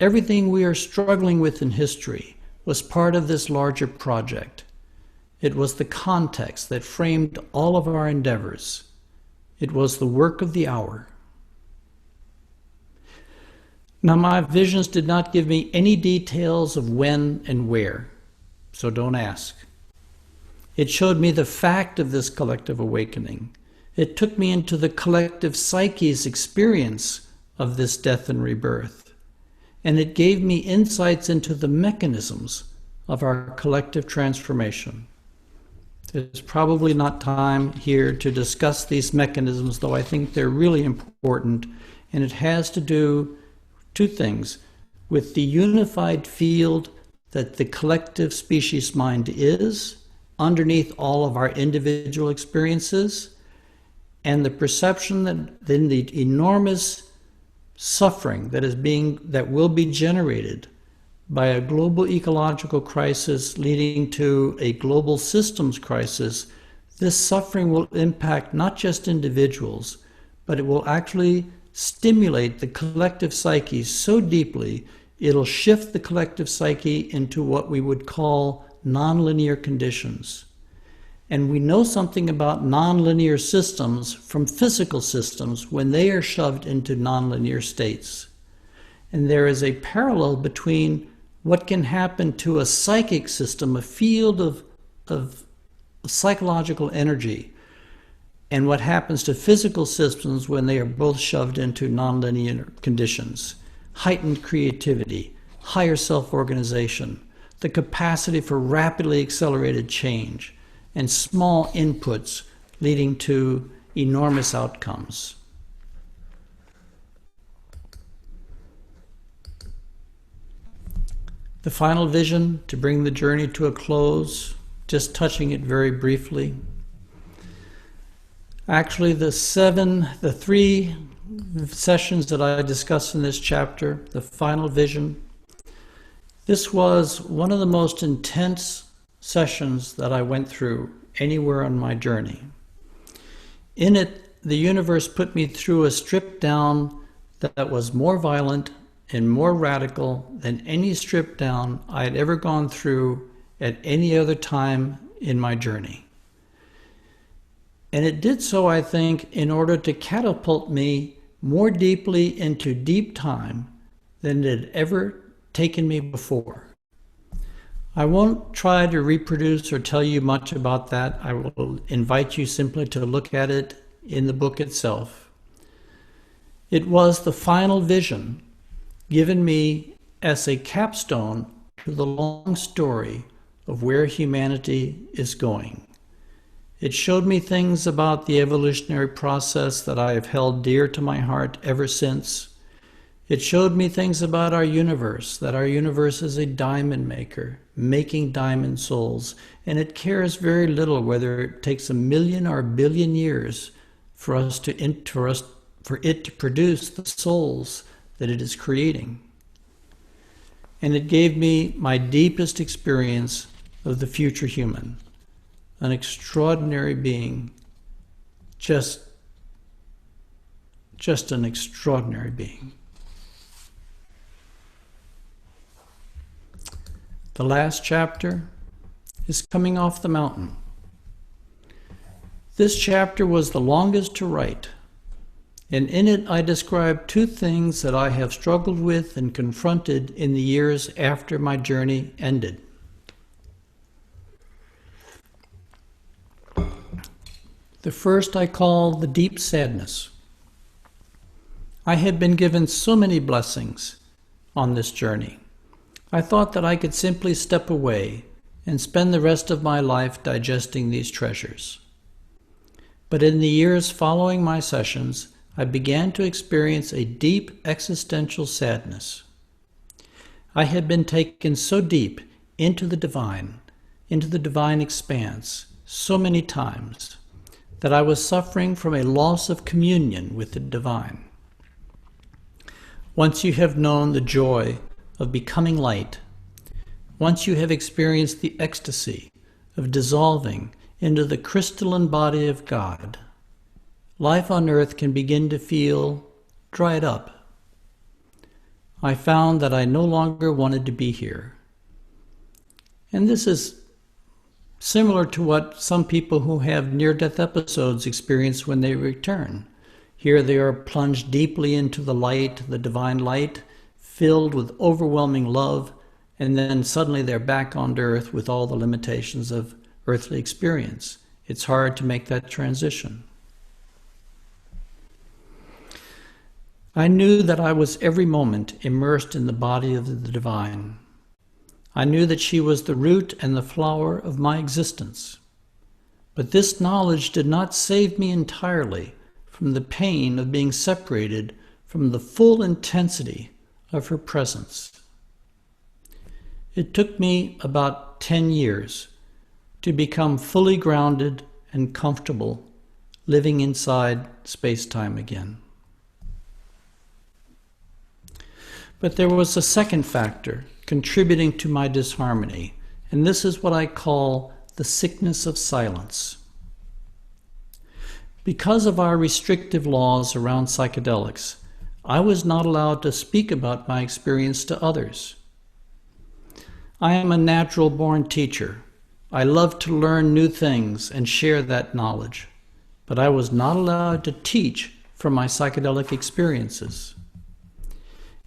everything we are struggling with in history was part of this larger project. It was the context that framed all of our endeavors. It was the work of the hour. Now, my visions did not give me any details of when and where, so don't ask. It showed me the fact of this collective awakening. It took me into the collective psyche's experience of this death and rebirth, and it gave me insights into the mechanisms of our collective transformation. There's probably not time here to discuss these mechanisms, though I think they're really important, and it has to do two things: with the unified field that the collective species mind is, underneath all of our individual experiences, and the perception that then the enormous suffering that will be generated by a global ecological crisis leading to a global systems crisis. This suffering will impact not just individuals, but it will actually stimulate the collective psyche so deeply, it'll shift the collective psyche into what we would call nonlinear conditions. And we know something about nonlinear systems from physical systems when they are shoved into nonlinear states. And there is a parallel between what can happen to a psychic system, a field of psychological energy, and what happens to physical systems when they are both shoved into nonlinear conditions. Heightened creativity, higher self-organization, the capacity for rapidly accelerated change, and small inputs leading to enormous outcomes. The final vision, to bring the journey to a close, just touching it very briefly. Actually, the three sessions that I discussed in this chapter, the final vision, this was one of the most intense sessions that I went through anywhere on my journey. In it, the universe put me through a strip down that was more violent and more radical than any strip down I had ever gone through at any other time in my journey. And it did so, I think, in order to catapult me more deeply into deep time than it had ever taken me before. I won't try to reproduce or tell you much about that. I will invite you simply to look at it in the book itself. It was the final vision given me as a capstone to the long story of where humanity is going. It showed me things about the evolutionary process that I have held dear to my heart ever since. It showed me things about our universe, that our universe is a diamond maker, making diamond souls, and it cares very little whether it takes 1 million or 1 billion years for it to produce the souls that it is creating. And it gave me my deepest experience of the future human, an extraordinary being, just an extraordinary being. The last chapter is coming off the mountain. This chapter was the longest to write. and in it I describe two things that I have struggled with and confronted in the years after my journey ended. The first I call the deep sadness. I had been given so many blessings on this journey. I thought that I could simply step away and spend the rest of my life digesting these treasures. But in the years following my sessions, I began to experience a deep existential sadness. I had been taken so deep into the divine expanse, so many times, that I was suffering from a loss of communion with the divine. Once you have known the joy of becoming light, once you have experienced the ecstasy of dissolving into the crystalline body of God, life on earth can begin to feel dried up. I found that I no longer wanted to be here. And this is similar to what some people who have near-death episodes experience when they return. Here they are plunged deeply into the light, the divine light, filled with overwhelming love, and then suddenly they're back on earth with all the limitations of earthly experience. It's hard to make that transition. I knew that I was every moment immersed in the body of the divine. I knew that she was the root and the flower of my existence. But this knowledge did not save me entirely from the pain of being separated from the full intensity of her presence. It took me about 10 years to become fully grounded and comfortable living inside space-time again. But there was a second factor contributing to my disharmony, and this is what I call the sickness of silence. Because of our restrictive laws around psychedelics, I was not allowed to speak about my experience to others. I am a natural-born teacher. I love to learn new things and share that knowledge, but I was not allowed to teach from my psychedelic experiences.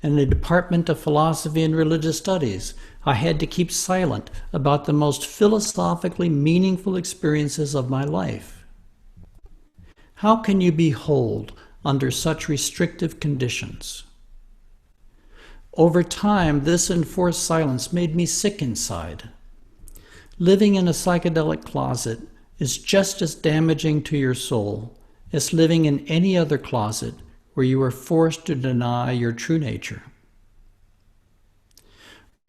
In the Department of Philosophy and Religious Studies, I had to keep silent about the most philosophically meaningful experiences of my life. How can you be whole under such restrictive conditions? Over time, this enforced silence made me sick inside. Living in a psychedelic closet is just as damaging to your soul as living in any other closet where you are forced to deny your true nature.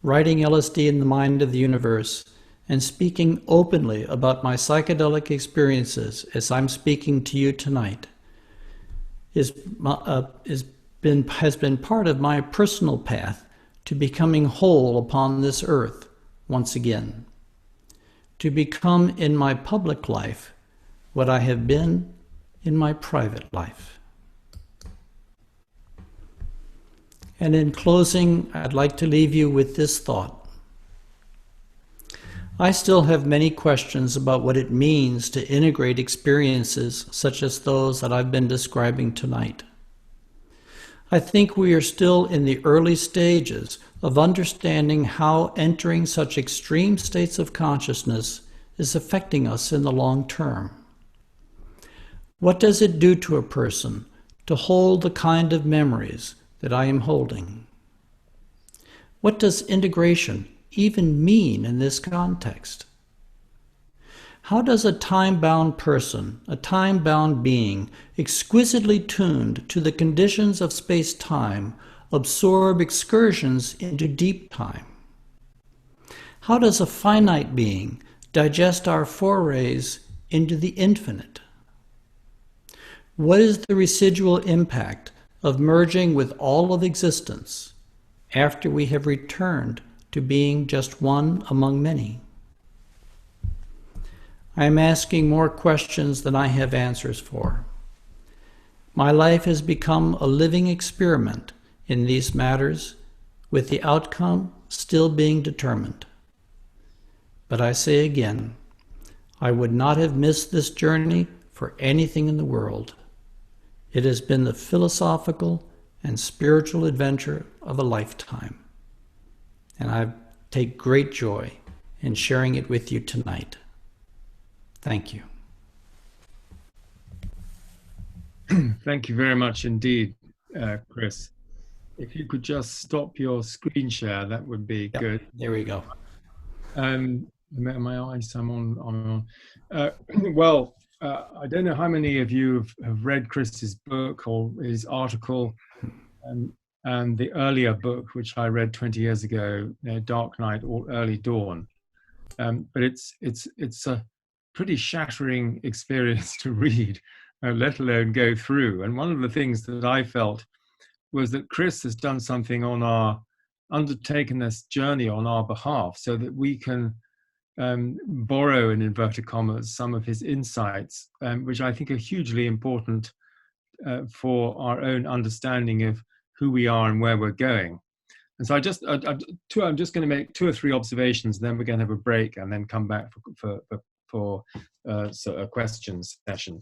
Writing LSD in the Mind of the Universe and speaking openly about my psychedelic experiences as I'm speaking to you tonight has been part of my personal path to becoming whole upon this earth once again, to become in my public life what I have been in my private life. And in closing, I'd like to leave you with this thought. I still have many questions about what it means to integrate experiences such as those that I've been describing tonight. I think we are still in the early stages of understanding how entering such extreme states of consciousness is affecting us in the long term. What does it do to a person to hold the kind of memories that I am holding? What does integration even mean in this context? How does a time-bound person, a time-bound being, exquisitely tuned to the conditions of space-time, absorb excursions into deep time? How does a finite being digest our forays into the infinite? What is the residual impact of merging with all of existence after we have returned to being just one among many? I am asking more questions than I have answers for. My life has become a living experiment in these matters, with the outcome still being determined. But I say again, I would not have missed this journey for anything in the world. It has been the philosophical and spiritual adventure of a lifetime, and I take great joy in sharing it with you tonight. Thank you. Thank you very much indeed, Chris. If you could just stop your screen share, that would be good. There we go. My eyes, I'm on. Well, I don't know how many of you have read Chris's book or his article, and the earlier book, which I read 20 years ago, Dark Night or Early Dawn. But it's a pretty shattering experience to read, let alone go through. And one of the things that I felt was that Chris has done something undertaken this journey on our behalf, so that we can borrow, in inverted commas, some of his insights, which I think are hugely important for our own understanding of who we are and where we're going. And so I'm just going to make 2 or 3 observations, and then we're going to have a break and then come back for a questions session.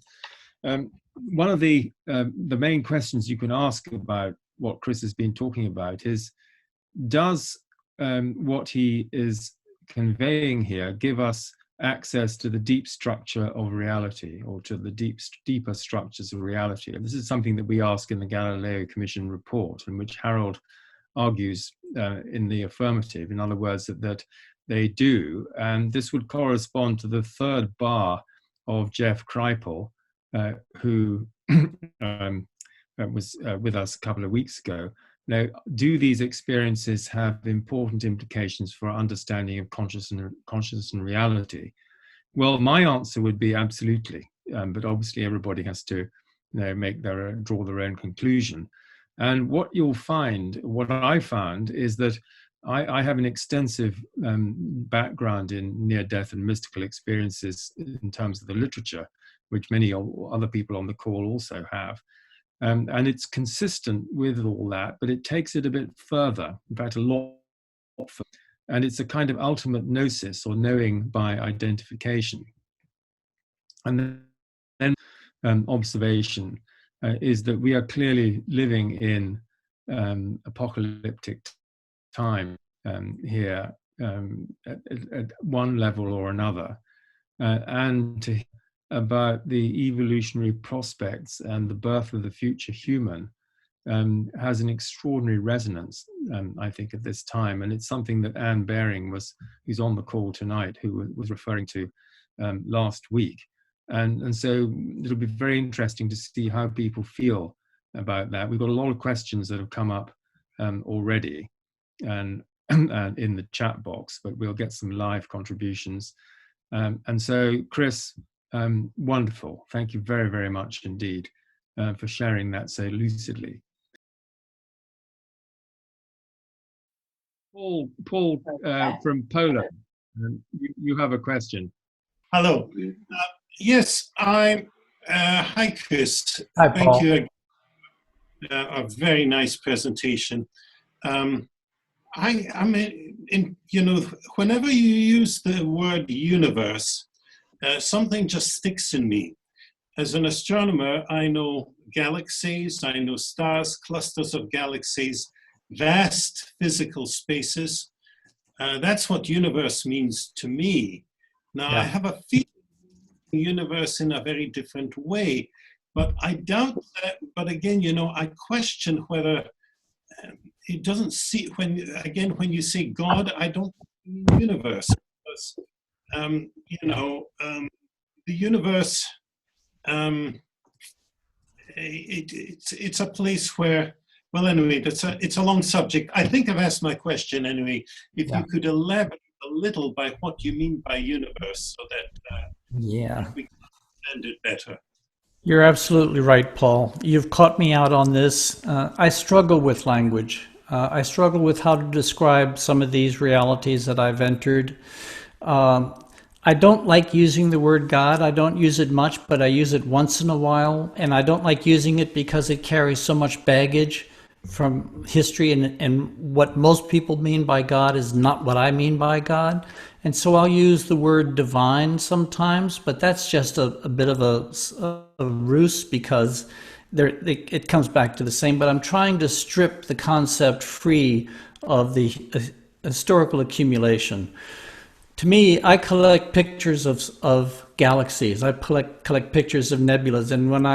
One of the main questions you can ask about what Chris has been talking about is, does what he is conveying here give us access to the deep structure of reality, or to the deeper structures of reality? And this is something that we ask in the Galileo Commission report, in which Harold argues in the affirmative, in other words, that they do. And this would correspond to the 3rd bar of Jeff Kripal, who was with us a couple of weeks ago. Now, do these experiences have important implications for our understanding of consciousness and reality? Well, my answer would be absolutely, but obviously everybody has to draw their own conclusion. And what you'll find, what I found, is that I have an extensive background in near-death and mystical experiences in terms of the literature, which many other people on the call also have. And it's consistent with all that, but it takes it a bit further, in fact, a lot further. And it's a kind of ultimate gnosis, or knowing by identification. And then observation is that we are clearly living in apocalyptic time here, at one level or another, and to hear about the evolutionary prospects and the birth of the future human has an extraordinary resonance, I think, at this time. And it's something that Anne Baring, who's on the call tonight, who was referring to last week. And so it'll be very interesting to see how people feel about that. We've got a lot of questions that have come up already and in the chat box, but we'll get some live contributions. And so, Chris, wonderful. Thank you very, very much indeed for sharing that so lucidly. Paul from Poland, you have a question. Hello. Yes, hi, Chris. Hi, Paul. Thank you. A very nice presentation. Whenever you use the word universe, something just sticks in me. As an astronomer, I know galaxies, I know stars, clusters of galaxies, vast physical spaces. That's what universe means to me. Now, I have a feeling universe in a very different way, but I doubt that. But again, I question whether it doesn't see, when you say God, I don't mean universe, because the universe, it's a place where, well, anyway, it's a long subject. I think I've asked my question anyway. If you could elaborate a little by what you mean by universe, so that we can understand it better. You're absolutely right, Paul. You've caught me out on this. I struggle with language. I struggle with how to describe some of these realities that I've entered. I don't like using the word God. I don't use it much, but I use it once in a while. And I don't like using it because it carries so much baggage from history, and what most people mean by God is not what I mean by God. And so I'll use the word divine sometimes, but that's just a bit of a ruse, because it comes back to the same, but I'm trying to strip the concept free of the historical accumulation. To me, I collect pictures of galaxies. I collect pictures of nebulas, and when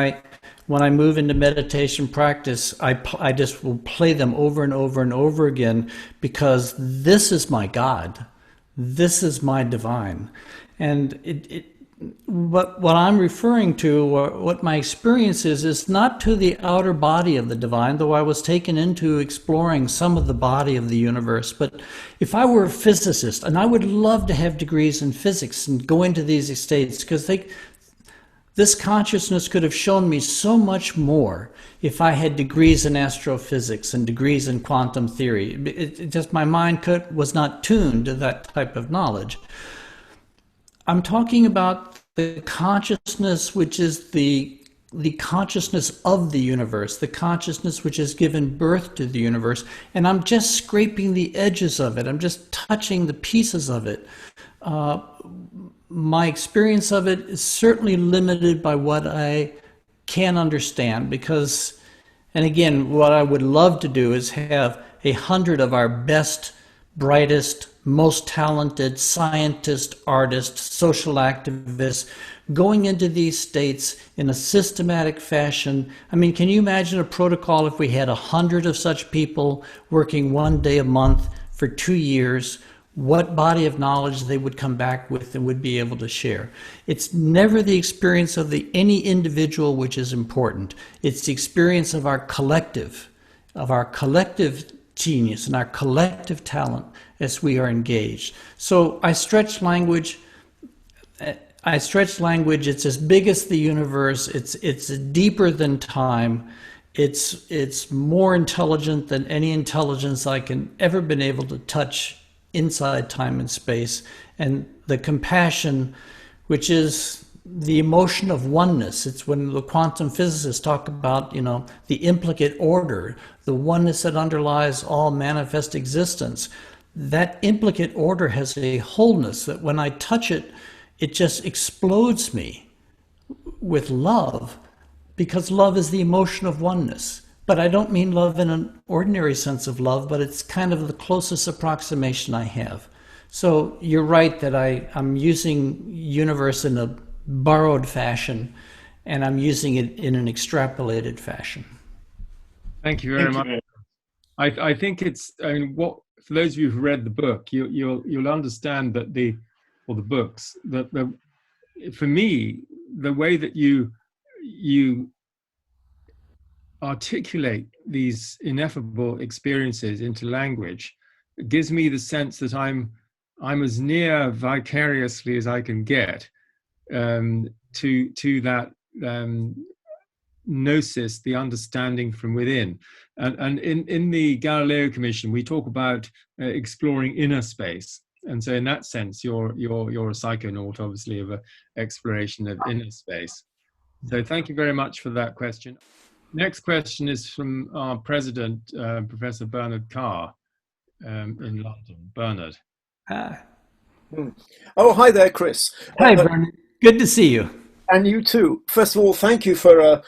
I move into meditation practice, I just will play them over and over and over again, because this is my God, this is my divine, and what I'm referring to, or what my experience is not to the outer body of the divine, though I was taken into exploring some of the body of the universe. But if I were a physicist, and I would love to have degrees in physics and go into these states, because this consciousness could have shown me so much more if I had degrees in astrophysics and degrees in quantum theory. It just, my mind was not tuned to that type of knowledge. I'm talking about the consciousness which is the consciousness of the universe, the consciousness which has given birth to the universe, and I'm just scraping the edges of it. I'm just touching the pieces of it. My experience of it is certainly limited by what I can understand, because, and again, what I would love to do is have 100 of our best, brightest, most talented scientists, artists, social activists going into these states in a systematic fashion. I mean, can you imagine a protocol if we had 100 of such people working 1 day a month for 2 years? What body of knowledge they would come back with and would be able to share. It's never the experience of any individual which is important. It's the experience of our collective genius and our collective talent as we are engaged. So I stretch language. It's as big as the universe. It's deeper than time. It's more intelligent than any intelligence I can ever been able to touch inside time and space. And the compassion, which is the emotion of oneness. It's when the quantum physicists talk about, the implicate order, the oneness that underlies all manifest existence. That implicate order has a wholeness that when I touch it, it just explodes me with love, because love is the emotion of oneness. But I don't mean love in an ordinary sense of love, but it's kind of the closest approximation I have. So you're right that I'm using universe in a borrowed fashion, and I'm using it in an extrapolated fashion. Thank you very much. I think it's, for those of you who've read the book, you'll understand that the books, for me, the way that you articulate these ineffable experiences into language gives me the sense that I'm as near vicariously as I can get to that gnosis, the understanding from within. And in the Galileo Commission, we talk about exploring inner space. And so in that sense, you're a psychonaut, obviously, of an exploration of inner space. So thank you very much for that question. Next question is from our president, Professor Bernard Carr in London. Bernard. Oh, hi there, Chris. Hi, Bernard. Good to see you. And you too. First of all, thank you for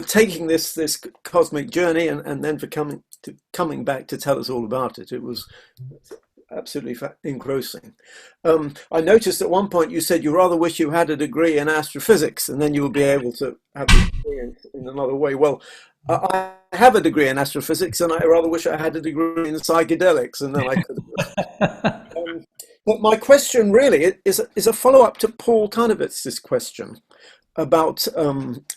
taking this cosmic journey and then for coming back to tell us all about it. It was absolutely engrossing. I noticed at one point you said you rather wish you had a degree in astrophysics, and then you would be able to have the experience in another way. Well, I have a degree in astrophysics, and I rather wish I had a degree in psychedelics, and then I could. But my question really is a follow-up to Paul Karnovitz's question about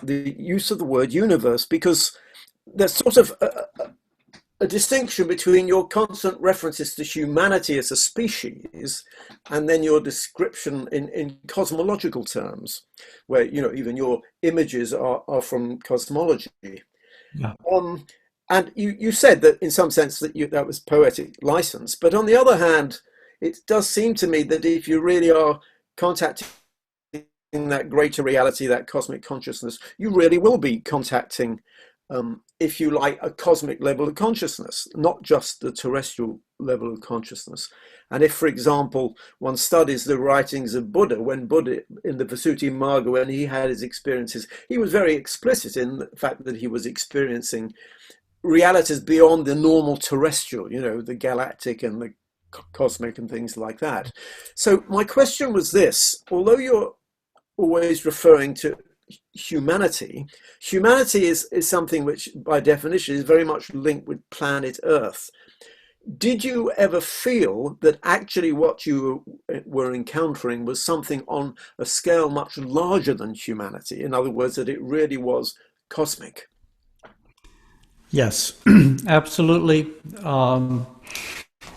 the use of the word universe, because there's sort of a distinction between your constant references to humanity as a species and then your description in cosmological terms, where even your images are from cosmology. Yeah. And you said that in some sense that was poetic license, but on the other hand, it does seem to me that if you really are contacting that greater reality, that cosmic consciousness, you really will be contacting, if you like, a cosmic level of consciousness, not just the terrestrial level of consciousness. And if, for example, one studies the writings of Buddha, when Buddha in the Visuddhimagga, when he had his experiences, he was very explicit in the fact that he was experiencing realities beyond the normal terrestrial, you know, the galactic and the cosmic and things like that. So my question was this: although you're always referring to humanity is something which by definition is very much linked with planet Earth. Did you ever feel that actually what you were encountering was something on a scale much larger than humanity? In other words, that it really was cosmic? Yes, absolutely. And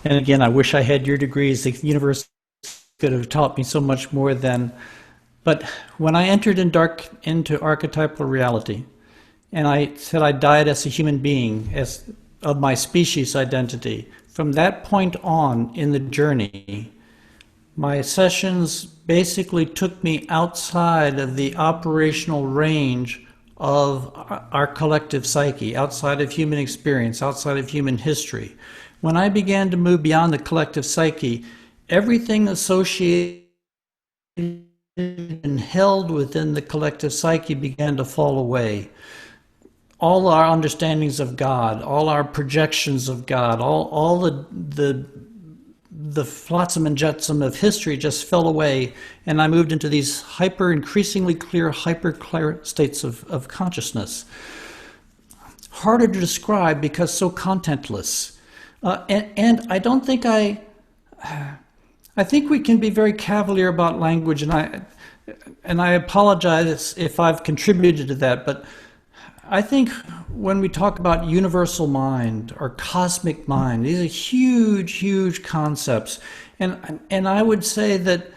again, I wish I had your degrees. The universe could have taught me so much more then. But when I entered into archetypal reality, and I said I died as a human being, as of my species identity, from that point on in the journey, my sessions basically took me outside of the operational range of our collective psyche, outside of human experience, outside of human history. When I began to move beyond the collective psyche, everything associated and held within the collective psyche began to fall away. All our understandings of God, all our projections of God, all the flotsam and jetsam of history just fell away, and I moved into these increasingly clear, hyper-clear states of consciousness. Harder to describe because so contentless. And I don't think I think we can be very cavalier about language, and I apologize if I've contributed to that, but I think when we talk about universal mind or cosmic mind, these are huge, huge concepts. And I would say that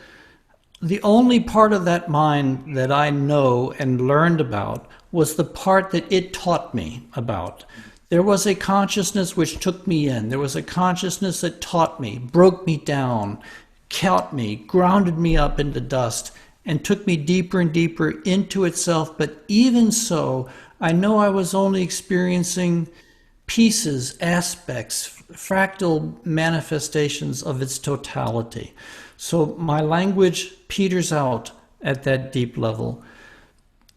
the only part of that mind that I know and learned about was the part that it taught me about. There was a consciousness which took me in. There was a consciousness that taught me, broke me down, caught me, grounded me up into dust, and took me deeper and deeper into itself. But even so, I know I was only experiencing pieces, aspects, fractal manifestations of its totality. So my language peters out at that deep level.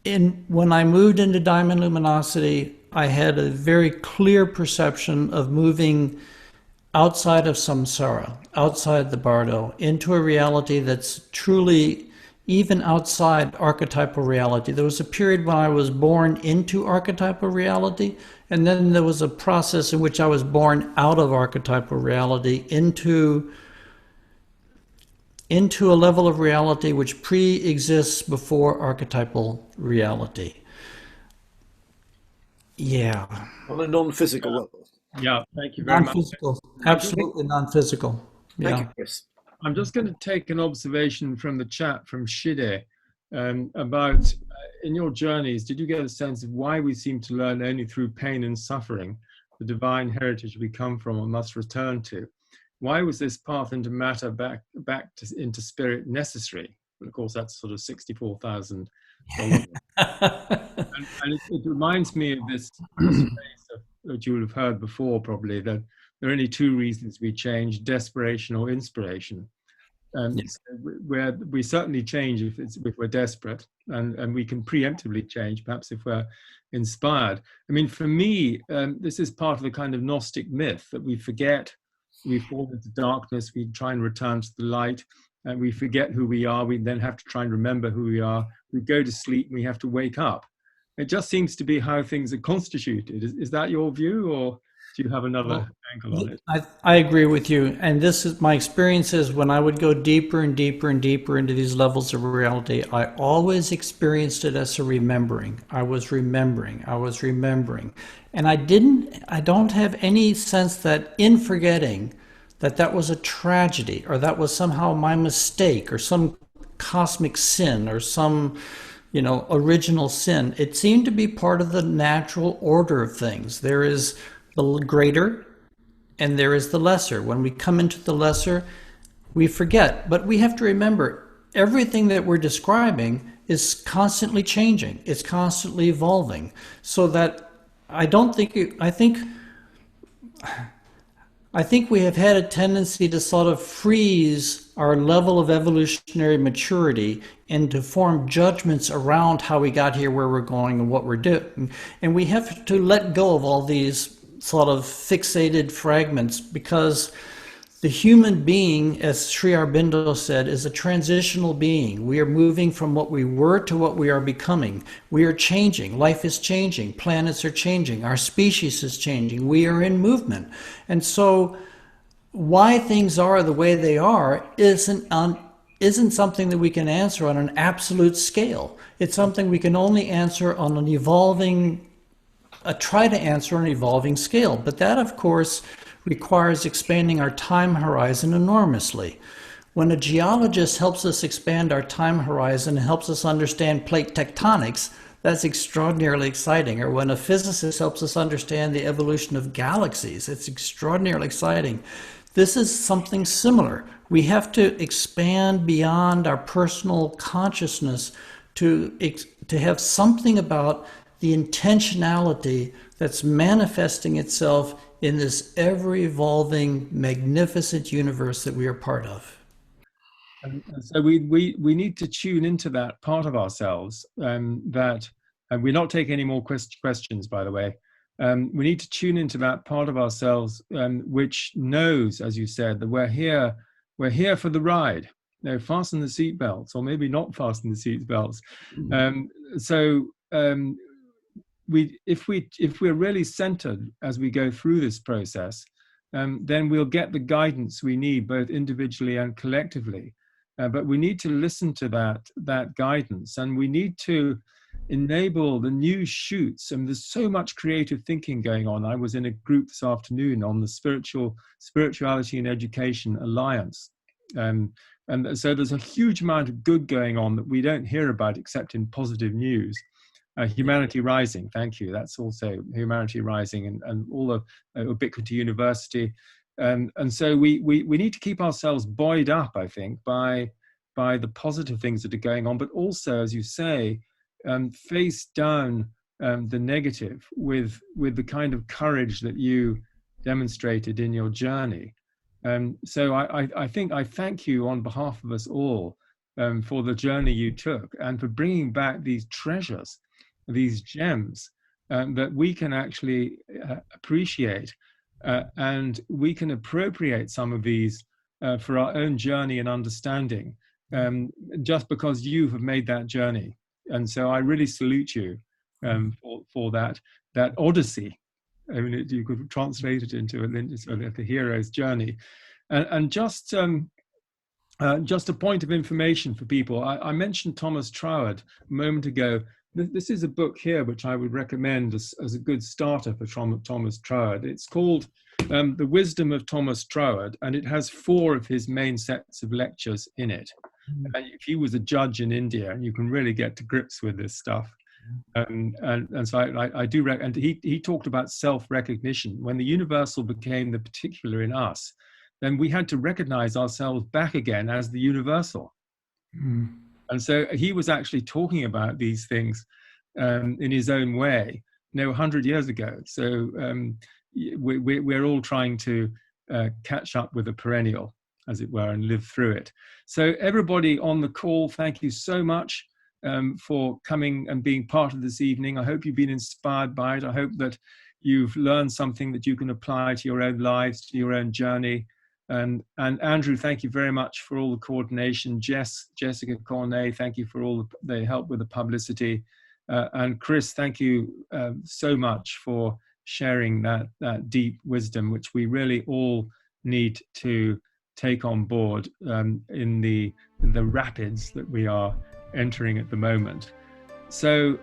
When I moved into diamond luminosity, I had a very clear perception of moving outside of samsara, outside the bardo, into a reality that's truly even outside archetypal reality. There was a period when I was born into archetypal reality, and then there was a process in which I was born out of archetypal reality into a level of reality which pre-exists before archetypal reality. Yeah. On a non-physical level. Yeah, thank you very much. Non-physical, absolutely non-physical. Yeah. Thank you, Chris. I'm just going to take an observation from the chat from Shide about in your journeys, did you get a sense of why we seem to learn only through pain and suffering, the divine heritage we come from and must return to? Why was this path into matter into spirit necessary? Well, of course, that's sort of 64,000. And it reminds me of this space that you would have heard before, probably, that there are only two reasons we change: desperation or inspiration. Yes. So we certainly change if we're desperate, and we can preemptively change, perhaps if we're inspired. I mean, for me, this is part of the kind of Gnostic myth that we forget, we fall into darkness, we try and return to the light, and we forget who we are. We then have to try and remember who we are. We go to sleep and we have to wake up. It just seems to be how things are constituted. Is that your view, or do you have another angle on it? I agree with you. And this is my experiences when I would go deeper and deeper and deeper into these levels of reality. I always experienced it as a remembering. I was remembering. And I don't have any sense that in forgetting that was a tragedy, or that was somehow my mistake, or some cosmic sin, or some original sin. It seemed to be part of the natural order of things. There is the greater and there is the lesser. When we come into the lesser, we forget. But we have to remember, everything that we're describing is constantly changing. It's constantly evolving. So that I think I think we have had a tendency to sort of freeze our level of evolutionary maturity and to form judgments around how we got here, where we're going, and what we're doing. And we have to let go of all these sort of fixated fragments, because the human being, as Sri Aurobindo said, is a transitional being. We are moving from what we were to what we are becoming. We are changing. Life is changing. Planets are changing. Our species is changing. We are in movement. And so why things are the way they are isn't something that we can answer on an absolute scale. It's something we can only answer on an evolving, try to answer on an evolving scale. But that, of course, requires expanding our time horizon enormously. When a geologist helps us expand our time horizon and helps us understand plate tectonics, that's extraordinarily exciting. Or when a physicist helps us understand the evolution of galaxies, it's extraordinarily exciting. This is something similar. We have to expand beyond our personal consciousness to have something about the intentionality that's manifesting itself in this ever-evolving, magnificent universe that we are part of. And so we need to tune into that part of ourselves, that, and we're not taking any more questions, by the way. We need to tune into that part of ourselves which knows, as you said, that we're here for the ride. Fasten the seatbelts, or maybe not fasten the seatbelts. If we're really centered as we go through this process, then we'll get the guidance we need, both individually and collectively. But we need to listen to that guidance, and we need to enable the new shoots. And there's so much creative thinking going on. I was in a group this afternoon on the Spirituality and Education Alliance. And so there's a huge amount of good going on that we don't hear about except in positive news. Humanity Rising, thank you. That's also Humanity Rising, and all of Ubiquity University. And so we need to keep ourselves buoyed up, I think, by the positive things that are going on, but also, as you say, face down the negative with the kind of courage that you demonstrated in your journey. So I think I thank you on behalf of us all for the journey you took, and for bringing back these treasures, these gems that we can actually appreciate, and we can appropriate some of these for our own journey and understanding, just because you have made that journey. And so I really salute you for that odyssey. I mean, you could translate it into the hero's journey. And just a point of information for people. I mentioned Thomas Troward a moment ago. This is a book here which I would recommend as a good starter for Thomas Troward. It's called The Wisdom of Thomas Troward, and it has 4 of his main sets of lectures in it. And he was a judge in India, and you can really get to grips with this stuff. And so I do recommend. And he talked about self-recognition. When the universal became the particular in us, then we had to recognize ourselves back again as the universal. And so he was actually talking about these things in his own way, 100 years ago. So we're all trying to catch up with the perennial, as it were, and live through it. So everybody on the call, thank you so much for coming and being part of this evening. I hope you've been inspired by it. I hope that you've learned something that you can apply to your own lives, to your own journey. And Andrew, thank you very much for all the coordination. Jessica Cornet, thank you for all the help with the publicity. And Chris, thank you so much for sharing that deep wisdom, which we really all need to take on board in the rapids that we are entering at the moment. So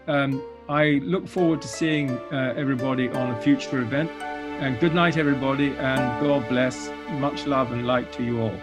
I look forward to seeing everybody on a future event. And good night, everybody, and God bless. Much love and light to you all.